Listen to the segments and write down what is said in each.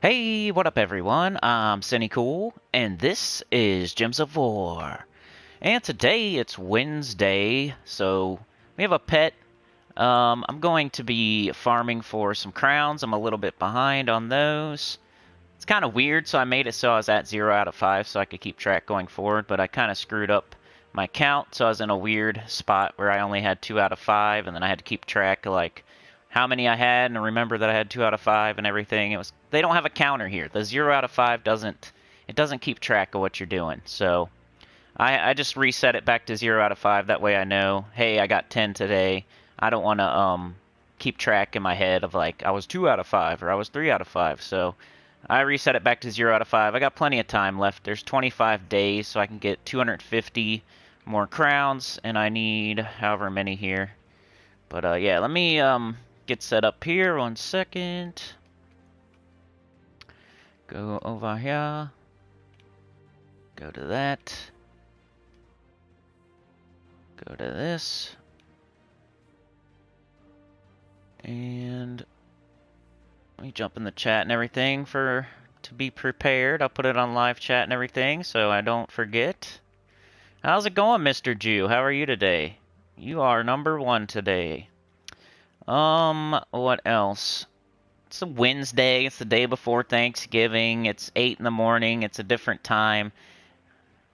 Hey, what up everyone? I'm Sinnycool, and this is Gems of War. And today it's Wednesday, so we have a pet. I'm going to be farming for some crowns. I'm a little bit behind on those. It's kind of weird, so I made it so I was at 0 out of 5 so I could keep track going forward, but I kind of screwed up my count, so I was in a weird spot where I only had 2 out of 5, and then I had to keep track of like how many I had and remember that I had 2 out of 5 and everything. They don't have a counter here. The 0 out of 5 doesn't keep track of what you're doing. So I just reset it back to 0 out of 5. That way I know, hey, I got 10 today. I don't want to keep track in my head of like I was 2 out of 5 or I was 3 out of 5. So I reset it back to 0 out of 5. I got plenty of time left. There's 25 days, so I can get 250 more crowns, and I need however many here. But yeah, let me get set up here. 1 second. Go over here. Go to that. Go to this. And let me jump in the chat and everything to be prepared. I'll put it on live chat and everything so I don't forget. How's it going, Mr. Jew? How are you today? You are #1 today. What else? It's a Wednesday. It's the day before Thanksgiving. It's 8 in the morning. It's a different time.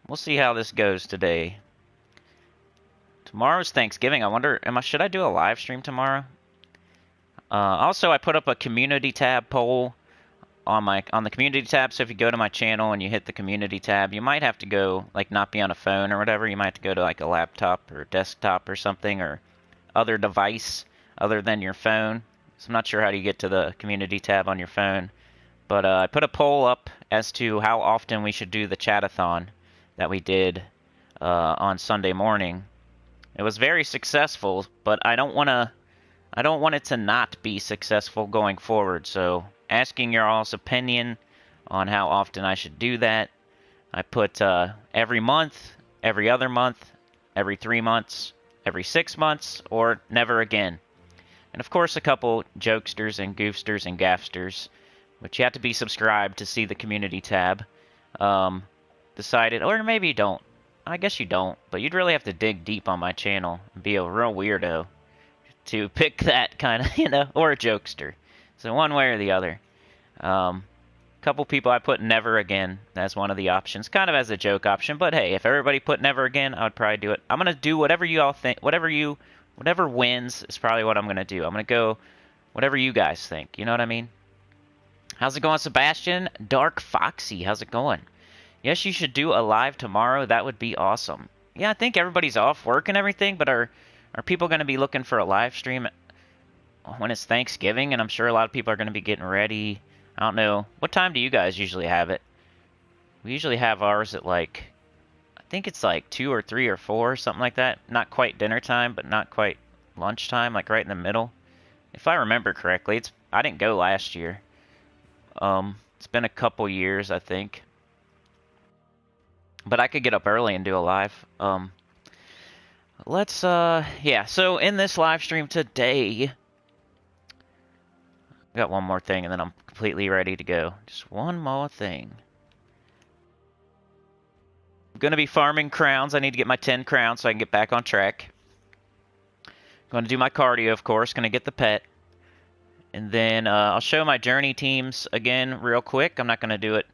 We'll see how this goes today. Tomorrow's Thanksgiving. I wonder, should I do a live stream tomorrow? Also, I put up a community tab poll on the community tab. So if you go to my channel and you hit the community tab, you might have to go like not be on a phone or whatever. You might have to go to like a laptop or desktop or something or other device other than your phone. So I'm not sure how you get to the community tab on your phone. But I put a poll up as to how often we should do the chatathon that we did on Sunday morning. It was very successful, but I don't want it to not be successful going forward. So asking your all's opinion on how often I should do that. I put every month, every other month, every 3 months, every 6 months, or never again. And of course, a couple jokesters and goofsters and gaffsters, but you have to be subscribed to see the community tab, decided, or maybe you don't. I guess you don't, but you'd really have to dig deep on my channel and be a real weirdo to pick that kind of, or a jokester. So one way or the other. Couple people I put never again as one of the options, kind of as a joke option, but hey, if everybody put never again, I would probably do it. I'm going to do whatever you all think, whatever wins is probably what I'm going to do. I'm going to go whatever you guys think, you know what I mean? How's it going, Sebastian? Dark Foxy, how's it going? Yes, you should do a live tomorrow. That would be awesome. Yeah, I think everybody's off work and everything, but are people going to be looking for a live stream when it's Thanksgiving? And I'm sure a lot of people are going to be getting ready. I don't know. What time do you guys usually have it? We usually have ours at like, I think it's like 2 or 3 or 4, something like that. Not quite dinner time, but not quite lunchtime, like right in the middle. If I remember correctly, I didn't go last year. It's been a couple years, I think. But I could get up early and do a live. Yeah, so in this live stream today, I got one more thing and then I'm completely ready to go. Just one more thing. I'm going to be farming crowns. I need to get my 10 crowns so I can get back on track. Going to do my cardio, of course. Going to get the pet. And then I'll show my journey teams again real quick. I'm not going to do it.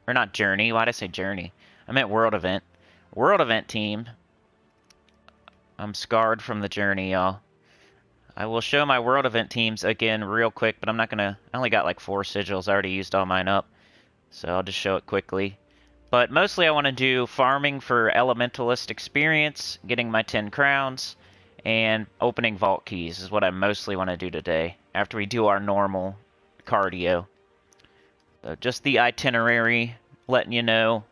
Or not journey. Why did I say journey? I meant world event. World event team. I'm scarred from the journey, y'all. I will show my world event teams again real quick, but I'm not going to... I only got like 4 sigils. I already used all mine up. So I'll just show it quickly. But mostly I want to do farming for Elementalist experience, getting my 10 crowns, and opening vault keys is what I mostly want to do today, after we do our normal cardio. So just the itinerary, letting you know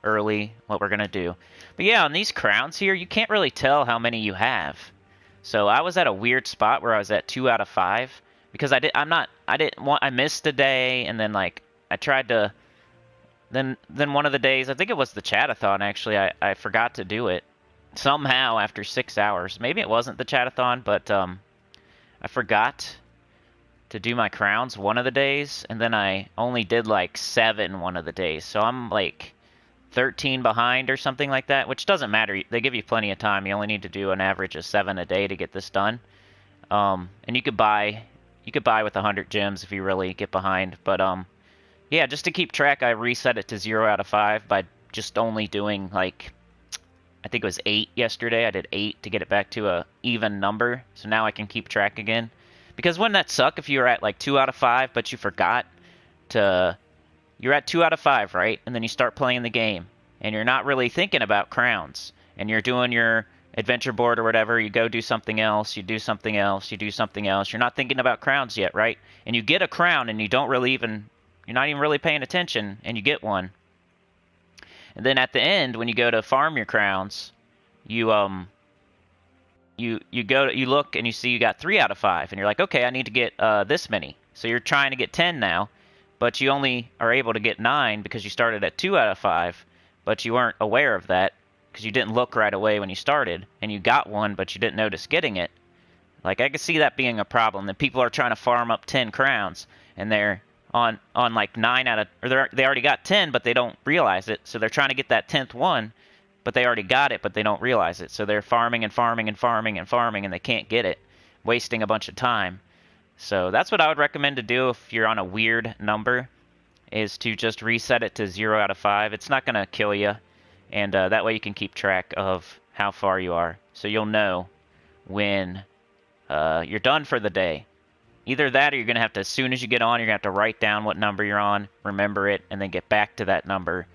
early what we're going to do. But yeah, on these crowns here, you can't really tell how many you have. So I was at a weird spot where I was at 2 out of 5, because I missed a day, and then like, I tried to... Then one of the days, I think it was the chatathon actually, I forgot to do it. Somehow after 6 hours. Maybe it wasn't the chatathon, but I forgot. to do my crowns one of the days, and then I only did like 7 one of the days. So I'm like 13 behind or something like that, which doesn't matter. They give you plenty of time. You only need to do an average of 7 a day to get this done. And you could buy with 100 gems if you really get behind. But yeah, just to keep track, I reset it to 0 out of 5 by just only doing like, I think it was 8 yesterday. I did 8 to get it back to a even number. So now I can keep track again. Because wouldn't that suck if you were at like 2 out of 5, but you forgot to... You're at 2 out of 5, right? And then you start playing the game, and you're not really thinking about crowns. And you're doing your adventure board or whatever. You go do something else. You do something else. You do something else. You're not thinking about crowns yet, right? And you get a crown, and you don't really even... You're not even really paying attention, and you get one. And then at the end, when you go to farm your crowns, you look and you see you got 3 out of 5, and you're like, okay, I need to get this many. So you're trying to get 10 now, but you only are able to get 9 because you started at 2 out of 5, but you weren't aware of that because you didn't look right away when you started, and you got one, but you didn't notice getting it. Like, I could see that being a problem. That people are trying to farm up 10 crowns, and they're on like 9 out of, or they already got 10, but they don't realize it. So they're trying to get that 10th one, but they already got it, but they don't realize it. So they're farming and farming and farming and farming, and they can't get it, wasting a bunch of time. So that's what I would recommend to do if you're on a weird number, is to just reset it to 0 out of 5. It's not going to kill you, and that way you can keep track of how far you are. So you'll know when you're done for the day. Either that, or you're going to have to, as soon as you get on, you're going to have to write down what number you're on, remember it, and then get back to that number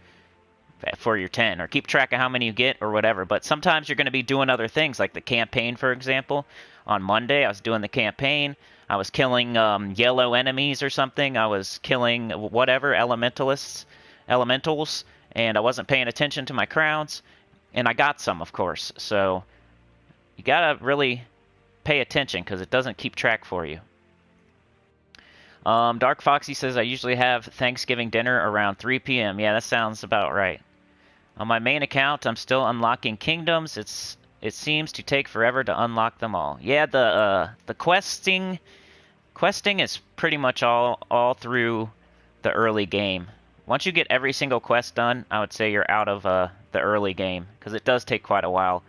for your 10, or keep track of how many you get or whatever. But sometimes you're going to be doing other things, like the campaign, for example. On Monday, I was doing the campaign. I was killing yellow enemies or something. I was killing whatever, elementals, and I wasn't paying attention to my crowns, and I got some, of course. So you got to really pay attention because it doesn't keep track for you. Dark Foxy says, I usually have Thanksgiving dinner around 3 p.m. Yeah, that sounds about right. On my main account, I'm still unlocking kingdoms. It seems to take forever to unlock them all. Yeah, the questing is pretty much all through the early game. Once you get every single quest done, I would say you're out of the early game, because it does take quite a while.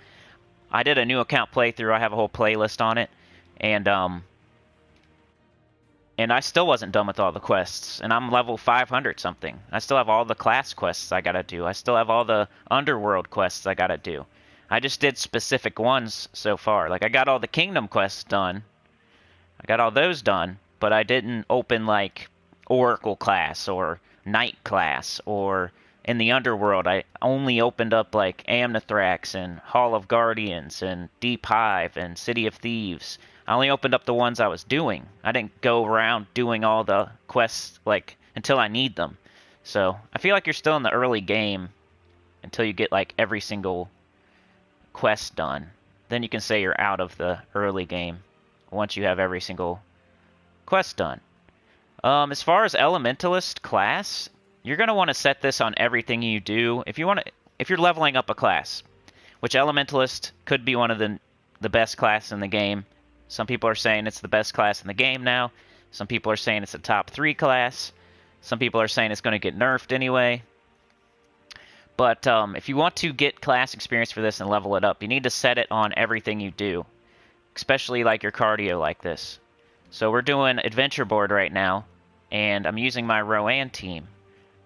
I did a new account playthrough. I have a whole playlist on it, and I still wasn't done with all the quests, and I'm level 500 something. I still have all the class quests I gotta do. I still have all the underworld quests I gotta do. I just did specific ones so far. Like, I got all the kingdom quests done. I got all those done, but I didn't open, like, Oracle class or Knight class, or in the underworld, I only opened up, like, Amnithrax and Hall of Guardians and Deep Hive and City of Thieves. I only opened up the ones I was doing. I didn't go around doing all the quests, like, until I need them. So, I feel like you're still in the early game until you get, like, every single quest done. Then you can say you're out of the early game once you have every single quest done. As far as Elementalist class, you're going to want to set this on everything you do. If you're leveling up a class, which Elementalist could be one of the best class in the game. Some people are saying it's the best class in the game now. Some people are saying it's a top 3 class. Some people are saying it's going to get nerfed anyway. But if you want to get class experience for this and level it up, you need to set it on everything you do, especially like your cardio like this. So we're doing adventure board right now, and I'm using my Rowan team.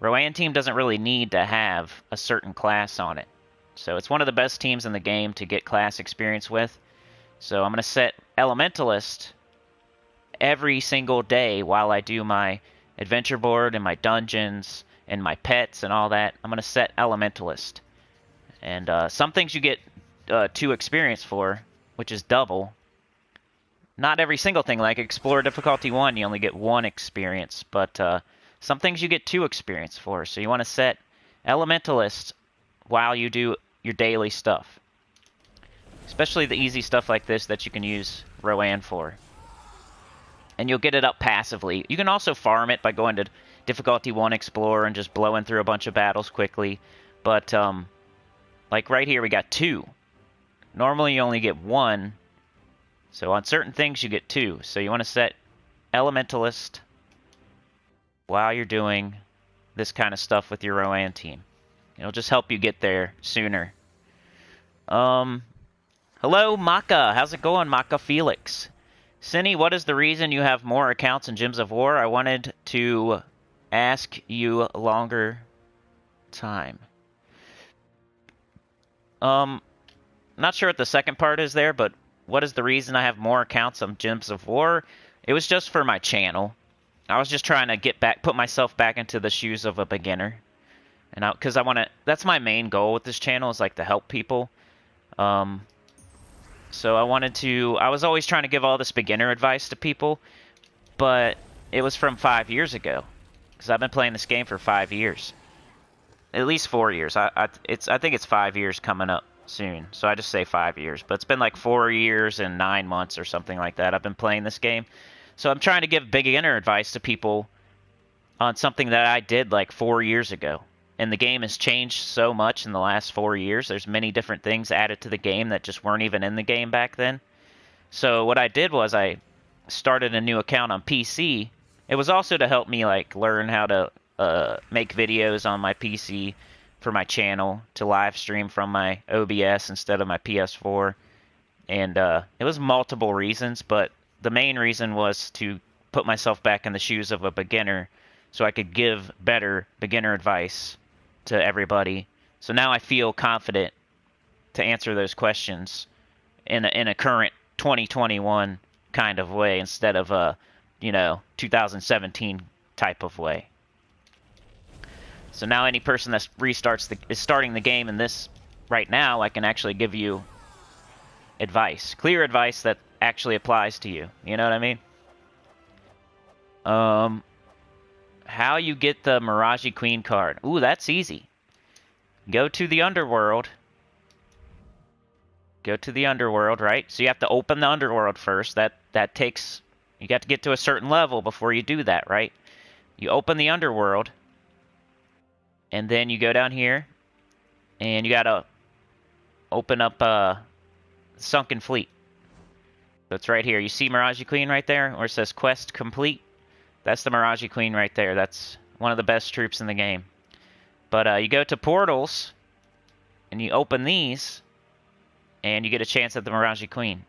Rowan team doesn't really need to have a certain class on it. So it's one of the best teams in the game to get class experience with. So I'm going to set Elementalist every single day while I do my adventure board and my dungeons and my pets and all that. I'm going to set Elementalist. And some things you get 2 experience for, which is double. Not every single thing, like Explorer Difficulty 1, you only get 1 experience. But some things you get 2 experience for. So you want to set Elementalist while you do your daily stuff. Especially the easy stuff like this that you can use Rowan for. And you'll get it up passively. You can also farm it by going to Difficulty 1 Explorer and just blowing through a bunch of battles quickly. But, like right here, we got 2. Normally you only get 1. So on certain things you get 2. So you want to set Elementalist while you're doing this kind of stuff with your Rowan team. It'll just help you get there sooner. Hello, Maka. How's it going, Maka Felix? Cinny, what is the reason you have more accounts in Gems of War? I wanted to ask you a longer time. Not sure what the second part is there, but what is the reason I have more accounts on Gems of War? It was just for my channel. I was just trying to put myself back into the shoes of a beginner. And because I want to, that's my main goal with this channel, is like to help people. So I was always trying to give all this beginner advice to people, but it was from 5 years ago. Because I've been playing this game for 5 years. At least 4 years. I think it's 5 years coming up soon. So I just say 5 years. But it's been like 4 years and 9 months or something like that I've been playing this game. So I'm trying to give beginner advice to people on something that I did like 4 years ago. And the game has changed so much in the last 4 years. There's many different things added to the game that just weren't even in the game back then. So what I did was I started a new account on PC. It was also to help me like learn how to make videos on my PC for my channel, to live stream from my OBS instead of my PS4. And it was multiple reasons, but the main reason was to put myself back in the shoes of a beginner so I could give better beginner advice to everybody. So now I feel confident to answer those questions in a current 2021 kind of way instead of a, 2017 type of way. So now any person that is starting the game in this right now, I can actually give you advice, clear advice that actually applies to you. You know what I mean? How you get the Mirage Queen card? Ooh, that's easy. Go to the underworld. Go to the underworld, right? So you have to open the underworld first. That takes, you got to get to a certain level before you do that, right? You open the underworld, and then you go down here, and you got to open up Sunken Fleet. That's right here. You see Mirage Queen right there, where it says Quest Complete? That's the Mirage Queen right there. That's one of the best troops in the game. But you go to portals, and you open these, and you get a chance at the Mirage Queen.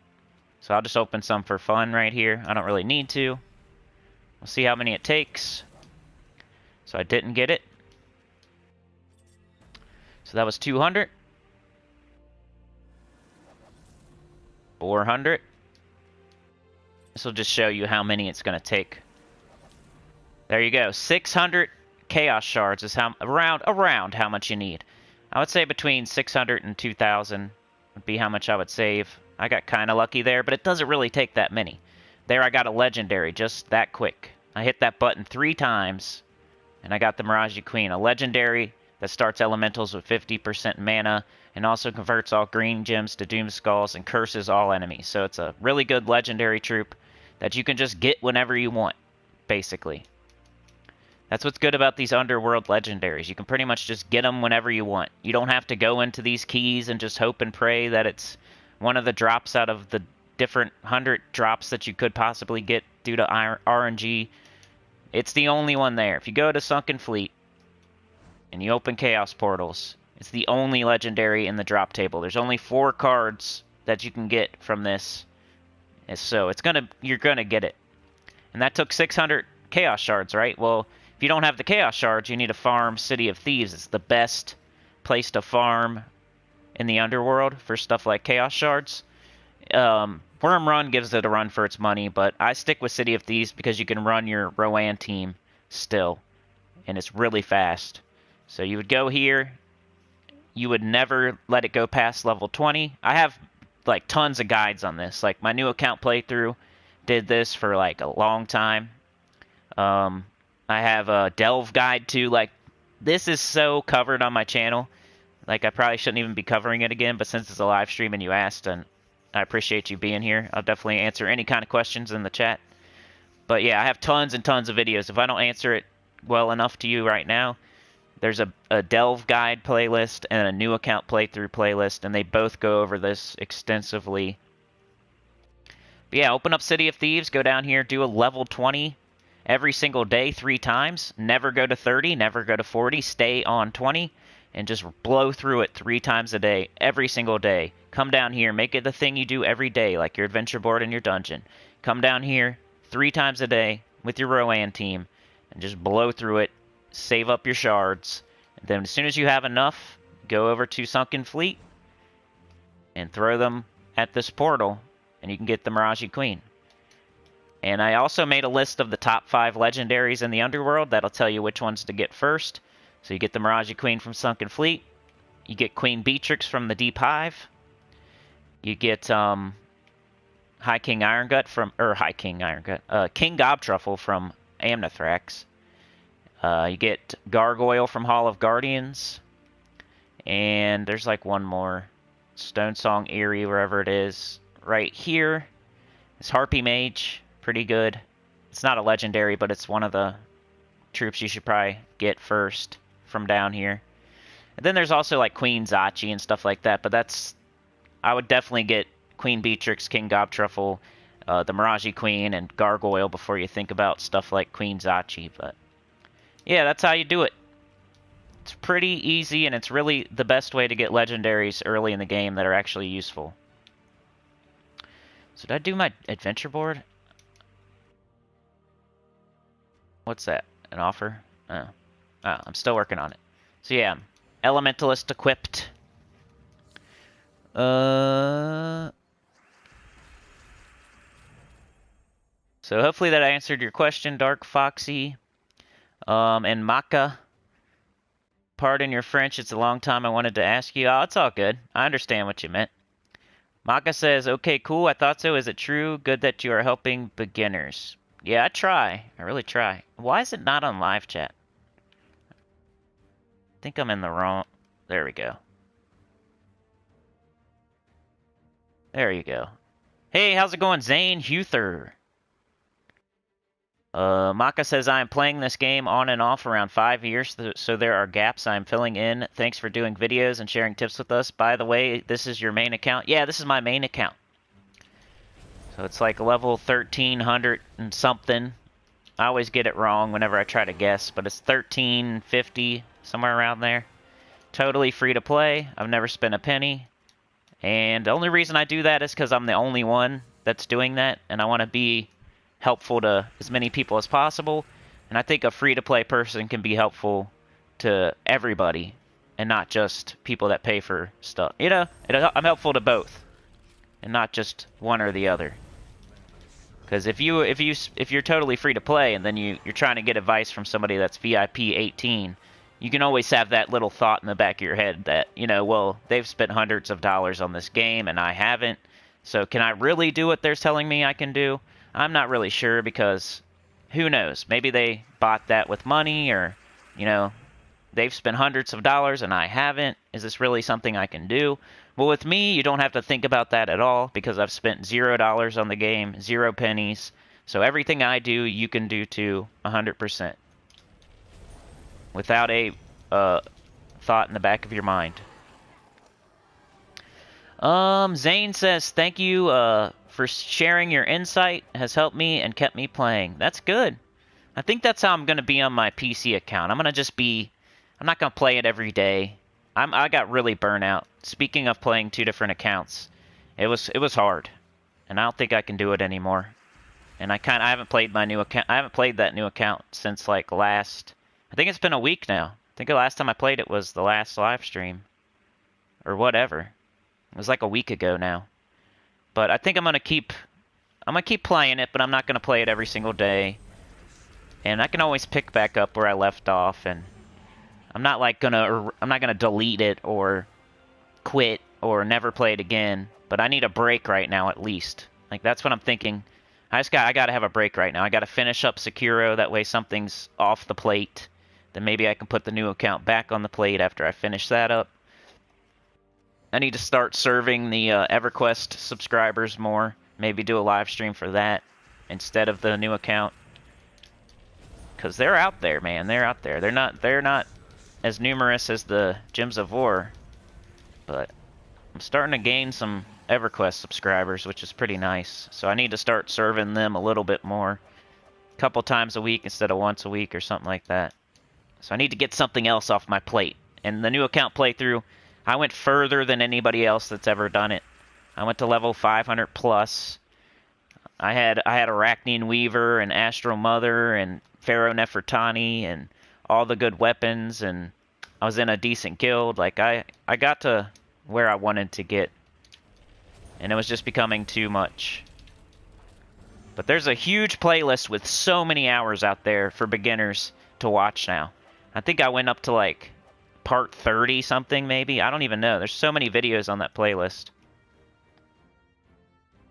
So I'll just open some for fun right here. I don't really need to. We'll see how many it takes. So I didn't get it. So that was 200. 400. This will just show you how many it's going to take. There you go. 600 Chaos Shards is around how much you need. I would say between 600 and 2,000 would be how much I would save. I got kind of lucky there, but it doesn't really take that many. There I got a Legendary just that quick. I hit that button 3 times, and I got the Mirage Queen. A Legendary that starts elementals with 50% mana, and also converts all green gems to Doom Skulls and curses all enemies. So it's a really good Legendary troop that you can just get whenever you want, basically. That's what's good about these Underworld Legendaries. You can pretty much just get them whenever you want. You don't have to go into these keys and just hope and pray that it's one of the drops out of the different 100 drops that you could possibly get due to RNG. It's the only one there. If you go to Sunken Fleet and you open Chaos Portals, it's the only Legendary in the drop table. There's only 4 cards that you can get from this. So you're gonna get it. And that took 600 Chaos Shards, right? Well, if you don't have the Chaos Shards, you need to farm City of Thieves. It's the best place to farm in the underworld for stuff like Chaos Shards. Worm Run gives it a run for its money, but I stick with City of Thieves because you can run your Rowan team still, and it's really fast. So you would go here. You would never let it go past level 20. I have like tons of guides on this. Like my new account playthrough did this for like a long time. I have a Delve guide too. Like, this is so covered on my channel. Like, I probably shouldn't even be covering it again, but since it's a live stream and you asked, and I appreciate you being here, I'll definitely answer any kind of questions in the chat. But yeah, I have tons and tons of videos. If I don't answer it well enough to you right now, there's a Delve guide playlist and a new account playthrough playlist, and they both go over this extensively. But yeah, open up City of Thieves, go down here, do a level 20 every single day 3 times. Never go to 30, never go to 40, stay on 20, and just blow through it 3 times a day, every single day. Come down here, make it the thing you do every day, like your adventure board and your dungeon. Come down here 3 times a day with your Rowan team, and just blow through it, save up your shards. And then as soon as you have enough, go over to Sunken Fleet, and throw them at this portal, and you can get the Mirage Queen. And I also made a list of the top 5 legendaries in the Underworld. That'll tell you which ones to get first. So you get the Mirage Queen from Sunken Fleet. You get Queen Beatrix from the Deep Hive. You get King Gobtruffle from Amnithrax. You get Gargoyle from Hall of Guardians. And there's like one more. Stone Song Eerie, wherever it is. Right here. It's Harpy Mage. Pretty good. It's not a legendary, but it's one of the troops you should probably get first from down here. And then there's also like Queen Zachi and stuff like that, but that's... I would definitely get Queen Beatrix, King Gobtruffle, the Mirage Queen, and Gargoyle before you think about stuff like Queen Zachi, but... yeah, that's how you do it. It's pretty easy, and it's really the best way to get legendaries early in the game that are actually useful. So did I do my adventure board? What's that? An offer? Oh. Oh, I'm still working on it. So yeah, Elementalist equipped. So hopefully that answered your question, Dark Foxy. And Maka. Pardon your French, it's a long time I wanted to ask you. Oh, it's all good. I understand what you meant. Maka says, okay, cool, I thought so. Is it true? Good that you are helping beginners. Yeah, I try. I really try. Why is it not on live chat? I think I'm in the wrong... There we go. There you go. Hey, how's it going, Zane Huther? Maka says, I am playing this game on and off around 5 years, so there are gaps I'm filling in. Thanks for doing videos and sharing tips with us. By the way, this is your main account? Yeah, this is my main account. So it's like level 1300 and something. I always get it wrong whenever I try to guess, but it's 1350, somewhere around there. Totally free to play. I've never spent a penny. And the only reason I do that is because I'm the only one that's doing that, and I want to be helpful to as many people as possible. And I think a free-to-play person can be helpful to everybody, and not just people that pay for stuff. You know, I'm helpful to both, and not just one or the other. Because if you're totally free to play, and then you're trying to get advice from somebody that's VIP 18, you can always have that little thought in the back of your head that, you know, well, they've spent hundreds of dollars on this game and I haven't, so can I really do what they're telling me I can do? I'm not really sure, because who knows? Maybe they bought that with money, or, you know, they've spent hundreds of dollars and I haven't. Is this really something I can do? Well, with me, you don't have to think about that at all, because I've spent $0 on the game, 0 pennies. So everything I do, you can do too, 100%. Without a thought in the back of your mind. Zane says, thank you for sharing your insight. Has helped me and kept me playing. That's good. I think that's how I'm going to be on my PC account. I'm going to just be... I'm not going to play it every day. I got really burnt out. Speaking of playing 2 different accounts, it was hard. And I don't think I can do it anymore. And I haven't played my new account. I haven't played that new account since like last... I think it's been a week now. I think the last time I played it was the last live stream. Or whatever. It was like a week ago now. But I think I'm gonna keep playing it, but I'm not gonna play it every single day. And I can always pick back up where I left off, and I'm not gonna delete it or quit or never play it again. But I need a break right now at least. Like, that's what I'm thinking. I gotta have a break right now. I gotta finish up Sekiro, that way something's off the plate. Then maybe I can put the new account back on the plate after I finish that up. I need to start serving the Everquest subscribers more. Maybe do a live stream for that instead of the new account. Because they're out there, man. They're out there. They're not as numerous as the Gems of War. But I'm starting to gain some EverQuest subscribers, which is pretty nice. So I need to start serving them a little bit more. A couple times a week instead of once a week or something like that. So I need to get something else off my plate. And the new account playthrough, I went further than anybody else that's ever done it. I went to level 500 plus. I had Arachnean Weaver and Astral Mother and Pharaoh Nefertani and all the good weapons, and I was in a decent guild. Like I got to where I wanted to get, and it was just becoming too much. But there's a huge playlist with so many hours out there for beginners to watch now. I think I went up to like part 30 something maybe. I don't even know. There's so many videos on that playlist.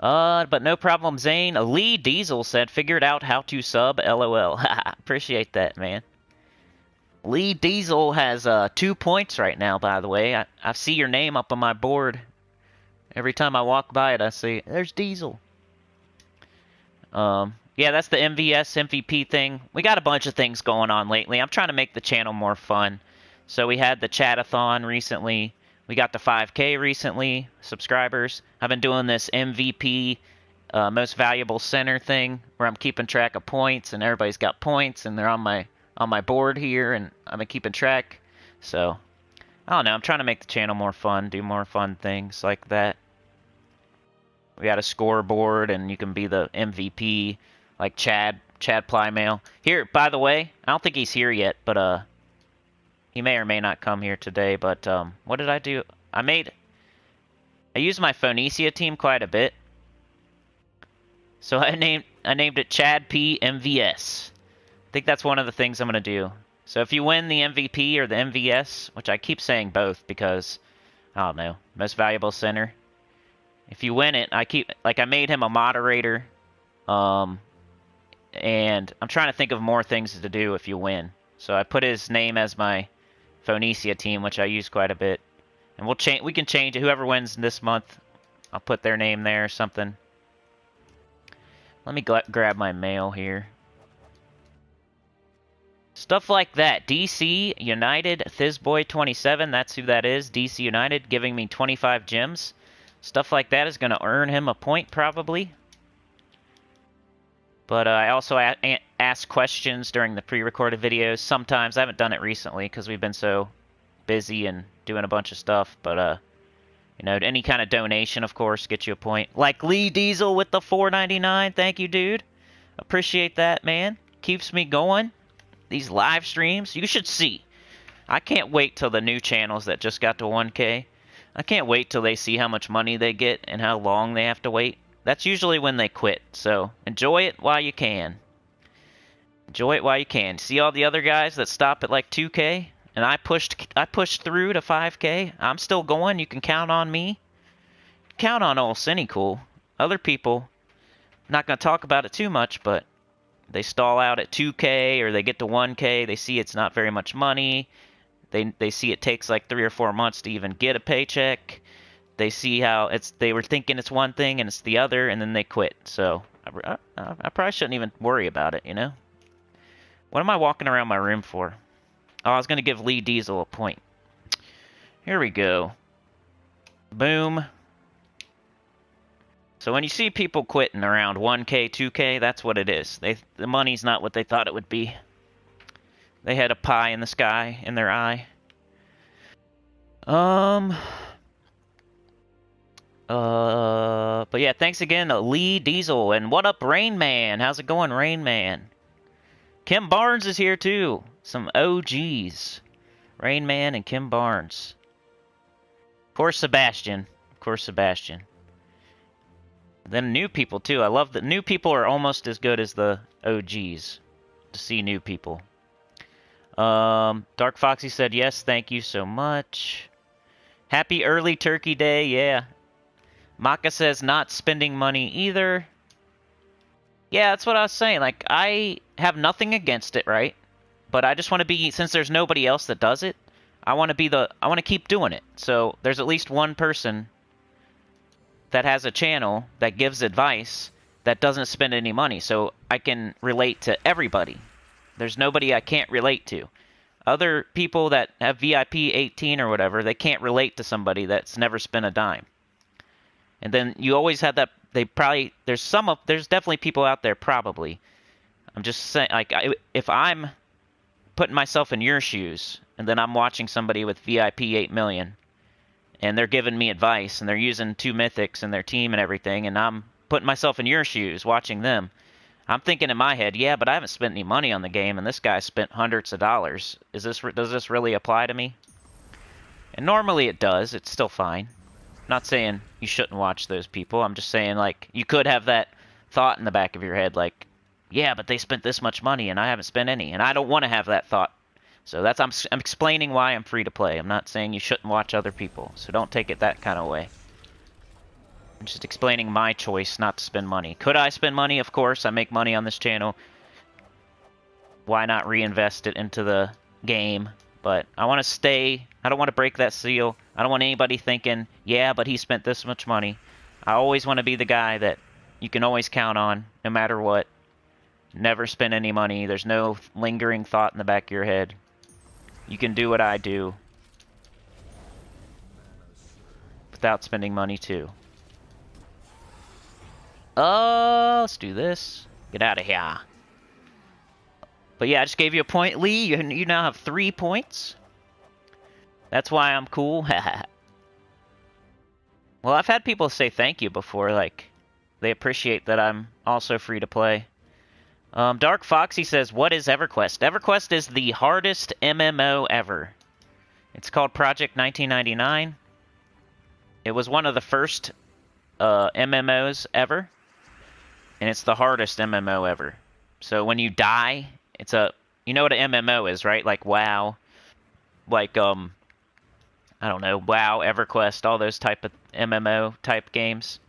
But no problem, Zane. Lee Diesel said, figured out how to sub, LOL. Appreciate that, man. Lee Diesel has 2 points right now, by the way. I see your name up on my board. Every time I walk by it, I see, there's Diesel. Yeah, that's the MVS MVP thing. We got a bunch of things going on lately. I'm trying to make the channel more fun. So we had the Chatathon recently. We got to 5K recently, subscribers. I've been doing this MVP, most valuable center thing, where I'm keeping track of points, and everybody's got points, and they're on my board here, and I've been keeping track. So, I don't know. I'm trying to make the channel more fun, do more fun things like that. We got a scoreboard, and you can be the MVP, like Chad Plymail. Here, by the way, I don't think he's here yet, but he may or may not come here today, but what did I do? I used my Phoenicia team quite a bit. So I named it Chad P MVS. I think that's one of the things I'm going to do. So if you win the MVP or the MVS, which I keep saying both because, I don't know, most valuable center. If you win it, I made him a moderator. And I'm trying to think of more things to do if you win. So I put his name as my Phoenicia team, which I use quite a bit, and we can change it. Whoever wins this month, I'll put their name there or something. Let me grab my mail here. Stuff like that. DC United Thizboy27, that's who that is. DC United giving me 25 gems. Stuff like that is going to earn him a point probably. But I also ask questions during the pre-recorded videos. Sometimes, I haven't done it recently because we've been so busy and doing a bunch of stuff. But, you know, any kind of donation, of course, gets you a point. Like Lee Diesel with the $4.99. Thank you, dude. Appreciate that, man. Keeps me going. These live streams, you should see. I can't wait till the new channels that just got to 1K. I can't wait till they see how much money they get and how long they have to wait. That's usually when they quit, so enjoy it while you can. Enjoy it while you can. See all the other guys that stop at like 2K? And I pushed through to 5K. I'm still going. You can count on me. Count on old Sinnycool. Other people, I'm not going to talk about it too much, but they stall out at 2K or they get to 1K. They see it's not very much money. They see it takes like 3 or 4 months to even get a paycheck. They see how they were thinking it's one thing and it's the other, and then they quit. So I probably shouldn't even worry about it, you know? What am I walking around my room for? Oh, I was going to give Lee Diesel a point. Here we go. Boom. So when you see people quitting around 1K, 2K, that's what it is. The money's not what they thought it would be. They had a pie in the sky in their eye. But yeah, thanks again to Lee Diesel. And what up, Rain Man? How's it going, Rain Man? Kim Barnes is here too. Some OGs. Rain Man and Kim Barnes. Of course, Sebastian. Of course, Sebastian. Then new people too. I love that new people are almost as good as the OGs. To see new people. Dark Foxy said yes, thank you so much. Happy early Turkey Day, yeah. Maka says not spending money either. Yeah, that's what I was saying. Like, I have nothing against it, right? But I just want to be, since there's nobody else that does it, I want to keep doing it. So there's at least one person that has a channel that gives advice that doesn't spend any money. So I can relate to everybody. There's nobody I can't relate to. Other people that have VIP 18 or whatever, they can't relate to somebody that's never spent a dime. And then you always have that. There's definitely people out there probably. I'm just saying, like, if I'm putting myself in your shoes, and then I'm watching somebody with VIP 8 million, and they're giving me advice, and they're using 2 mythics in their team and everything, and I'm putting myself in your shoes, watching them, I'm thinking in my head, yeah, but I haven't spent any money on the game, and this guy spent hundreds of dollars. Does this really apply to me? And normally it does. It's still fine. I'm not saying you shouldn't watch those people. I'm just saying, like, you could have that thought in the back of your head, like, yeah, but they spent this much money, and I haven't spent any, and I don't want to have that thought. So I'm explaining why I'm free to play. I'm not saying you shouldn't watch other people, so don't take it that kind of way. I'm just explaining my choice not to spend money. Could I spend money? Of course. I make money on this channel. Why not reinvest it into the game? But I want to stay. I don't want to break that seal. I don't want anybody thinking, yeah, but he spent this much money. I always want to be the guy that you can always count on, no matter what. Never spend any money. There's no lingering thought in the back of your head. You can do what I do without spending money too. Let's do this. Get out of here. But yeah, I just gave you a point, Lee. You now have 3 points. That's why I'm cool. Well, I've had people say thank you before. Like, they appreciate that I'm also free to play. Dark Foxy says, what is Everquest? Everquest is the hardest MMO ever. It's called Project 1999. It was one of the first MMOs ever. And it's the hardest MMO ever. So when you die, it's a... You know what an MMO is, right? Like WoW. Like, I don't know, WoW, EverQuest, all those type of MMO type games.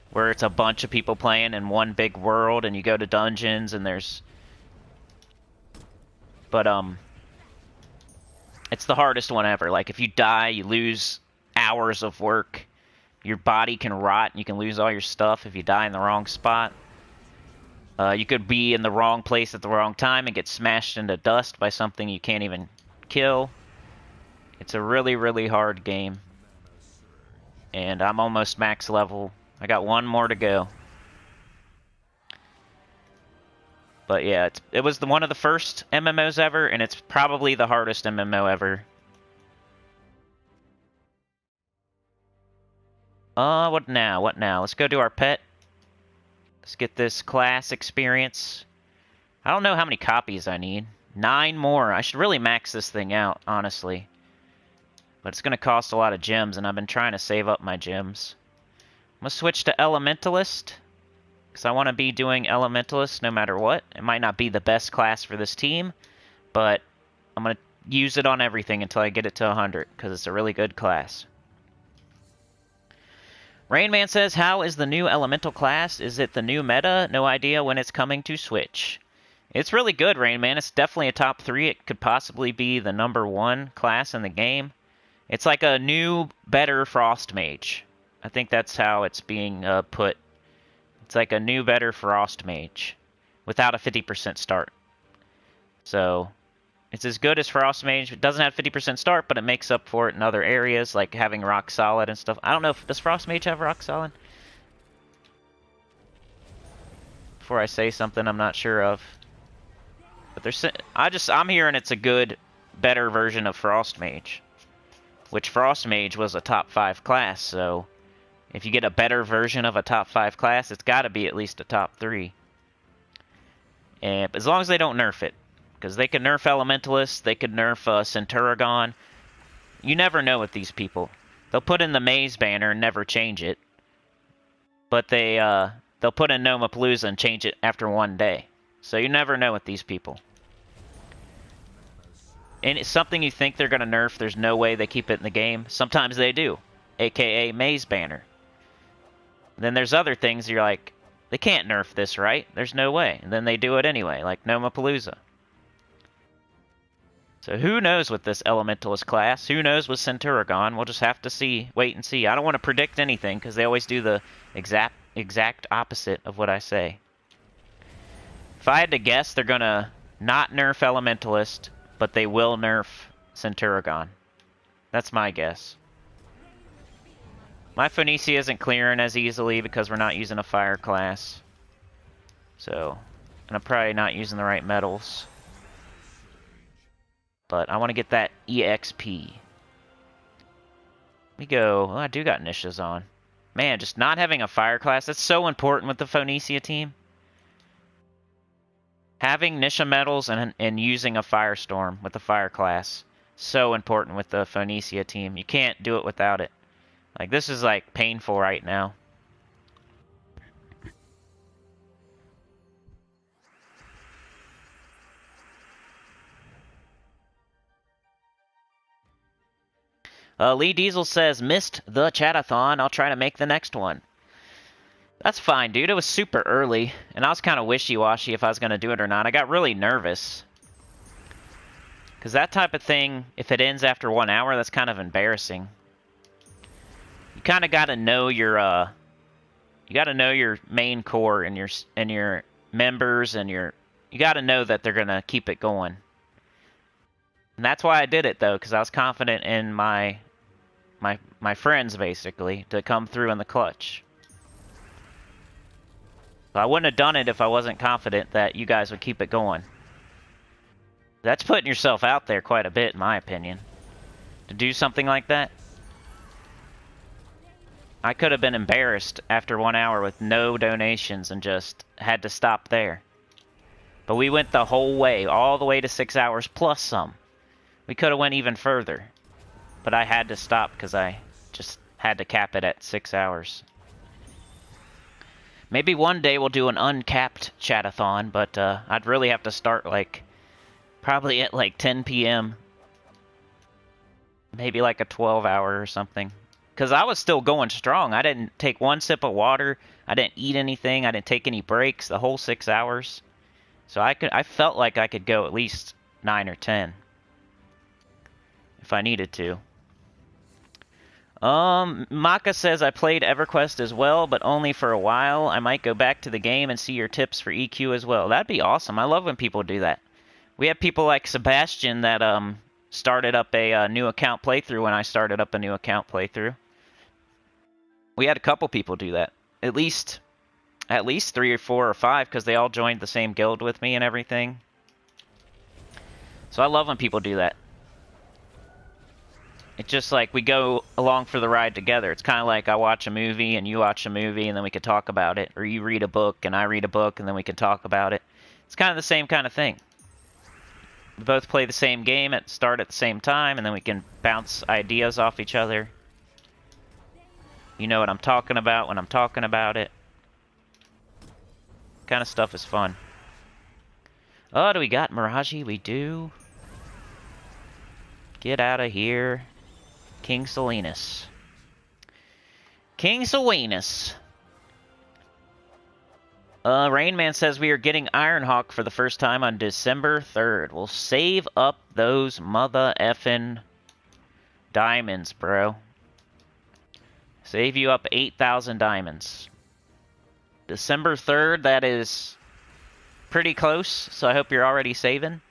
Where it's a bunch of people playing in one big world and you go to dungeons and there's... But, it's the hardest one ever. Like, if you die, you lose hours of work. Your body can rot and you can lose all your stuff if you die in the wrong spot. You could be in the wrong place at the wrong time and get smashed into dust by something you can't even kill. It's a really, really hard game. And I'm almost max level. I got 1 more to go. But yeah, it was one of the first MMOs ever, and it's probably the hardest MMO ever. What now? What now? Let's go do our pet. Let's get this class experience. I don't know how many copies I need. 9 more. I should really max this thing out, honestly. But it's going to cost a lot of gems, and I've been trying to save up my gems. I'm going to switch to Elementalist, because I want to be doing Elementalist no matter what. It might not be the best class for this team, but I'm going to use it on everything until I get it to 100, because it's a really good class. Rainman says, how is the new Elemental class? Is it the new meta? No idea when it's coming to Switch. It's really good, Rainman. It's definitely a top 3. It could possibly be the #1 class in the game. It's like a new, better Frost Mage. I think that's how it's being put. It's like a new, better Frost Mage without a 50% start. So, it's as good as Frost Mage. It doesn't have 50% start, but it makes up for it in other areas, like having Rock Solid and stuff. I don't know, does Frost Mage have Rock Solid? Before I say something I'm not sure of. But I'm hearing it's a good, better version of Frost Mage. Which Frost Mage was a top 5 class, so if you get a better version of a top 5 class, it's got to be at least a top 3. And as long as they don't nerf it. Because they could nerf Elementalist, they could nerf Centurion. You never know with these people. They'll put in the Maze banner and never change it. But they'll put in Nomapalooza and change it after 1 day. So you never know with these people. And it's something you think they're going to nerf, there's no way they keep it in the game. Sometimes they do. AKA Maze banner. Then there's other things you're like, they can't nerf this, right? There's no way. And then they do it anyway, like Nomapalooza. So who knows with this Elementalist class? Who knows with Centurion? We'll just have to see, wait and see. I don't want to predict anything because they always do the exact opposite of what I say. If I had to guess, they're going to not nerf Elementalist, but they will nerf Centurion. That's my guess. My Phoenicia isn't clearing as easily because we're not using a fire class. So, and I'm probably not using the right metals. But I want to get that EXP. We go, oh, I do got Nisha's on. Man, just not having a fire class, that's so important with the Phoenicia team. Having Nisha metals and using a firestorm with the fire class, so important with the Phoenicia team. You can't do it without it. Like, this is like painful right now. Lee Diesel says, missed the chatathon. I'll try to make the next one. That's fine, dude. It was super early, and I was kind of wishy-washy if I was going to do it or not. I got really nervous. Because that type of thing, if it ends after 1 hour, that's kind of embarrassing. You kind of got to know your, you got to know your main core and your members and you got to know that they're going to keep it going. And that's why I did it, though, because I was confident in my friends, basically, to come through in the clutch. So I wouldn't have done it if I wasn't confident that you guys would keep it going. That's putting yourself out there quite a bit, in my opinion. To do something like that. I could have been embarrassed after 1 hour with no donations and just had to stop there. But we went the whole way, all the way to 6 hours plus some. We could have went even further. But I had to stop because I just had to cap it at 6 hours. Maybe one day we'll do an uncapped chatathon, but I'd really have to start like probably at like 10 p.m. Maybe like a 12-hour or something. Because I was still going strong. I didn't take one sip of water. I didn't eat anything. I didn't take any breaks the whole 6 hours. So I felt like I could go at least 9 or 10 if I needed to. Maka says, I played EverQuest as well, but only for a while. I might go back to the game and see your tips for EQ as well. That'd be awesome. I love when people do that. We have people like Sebastian that started up a new account playthrough when I started up a new account playthrough. We had a couple people do that. At least 3 or 4 or 5, because they all joined the same guild with me and everything. So I love when people do that. It's just like we go along for the ride together. It's kind of like I watch a movie and you watch a movie and then we can talk about it. Or you read a book and I read a book and then we can talk about it. It's kind of the same kind of thing. We both play the same game at start at the same time and then we can bounce ideas off each other. You know what I'm talking about when I'm talking about it. Kind of stuff is fun. Oh, do we got Mirage? We do. Get out of here. King Salinas. King Salinas. Rainman says we are getting Ironhawk for the first time on December 3rd. We'll save up those mother effing diamonds, bro. Save you up 8,000 diamonds. December 3rd, that is pretty close, so I hope you're already saving.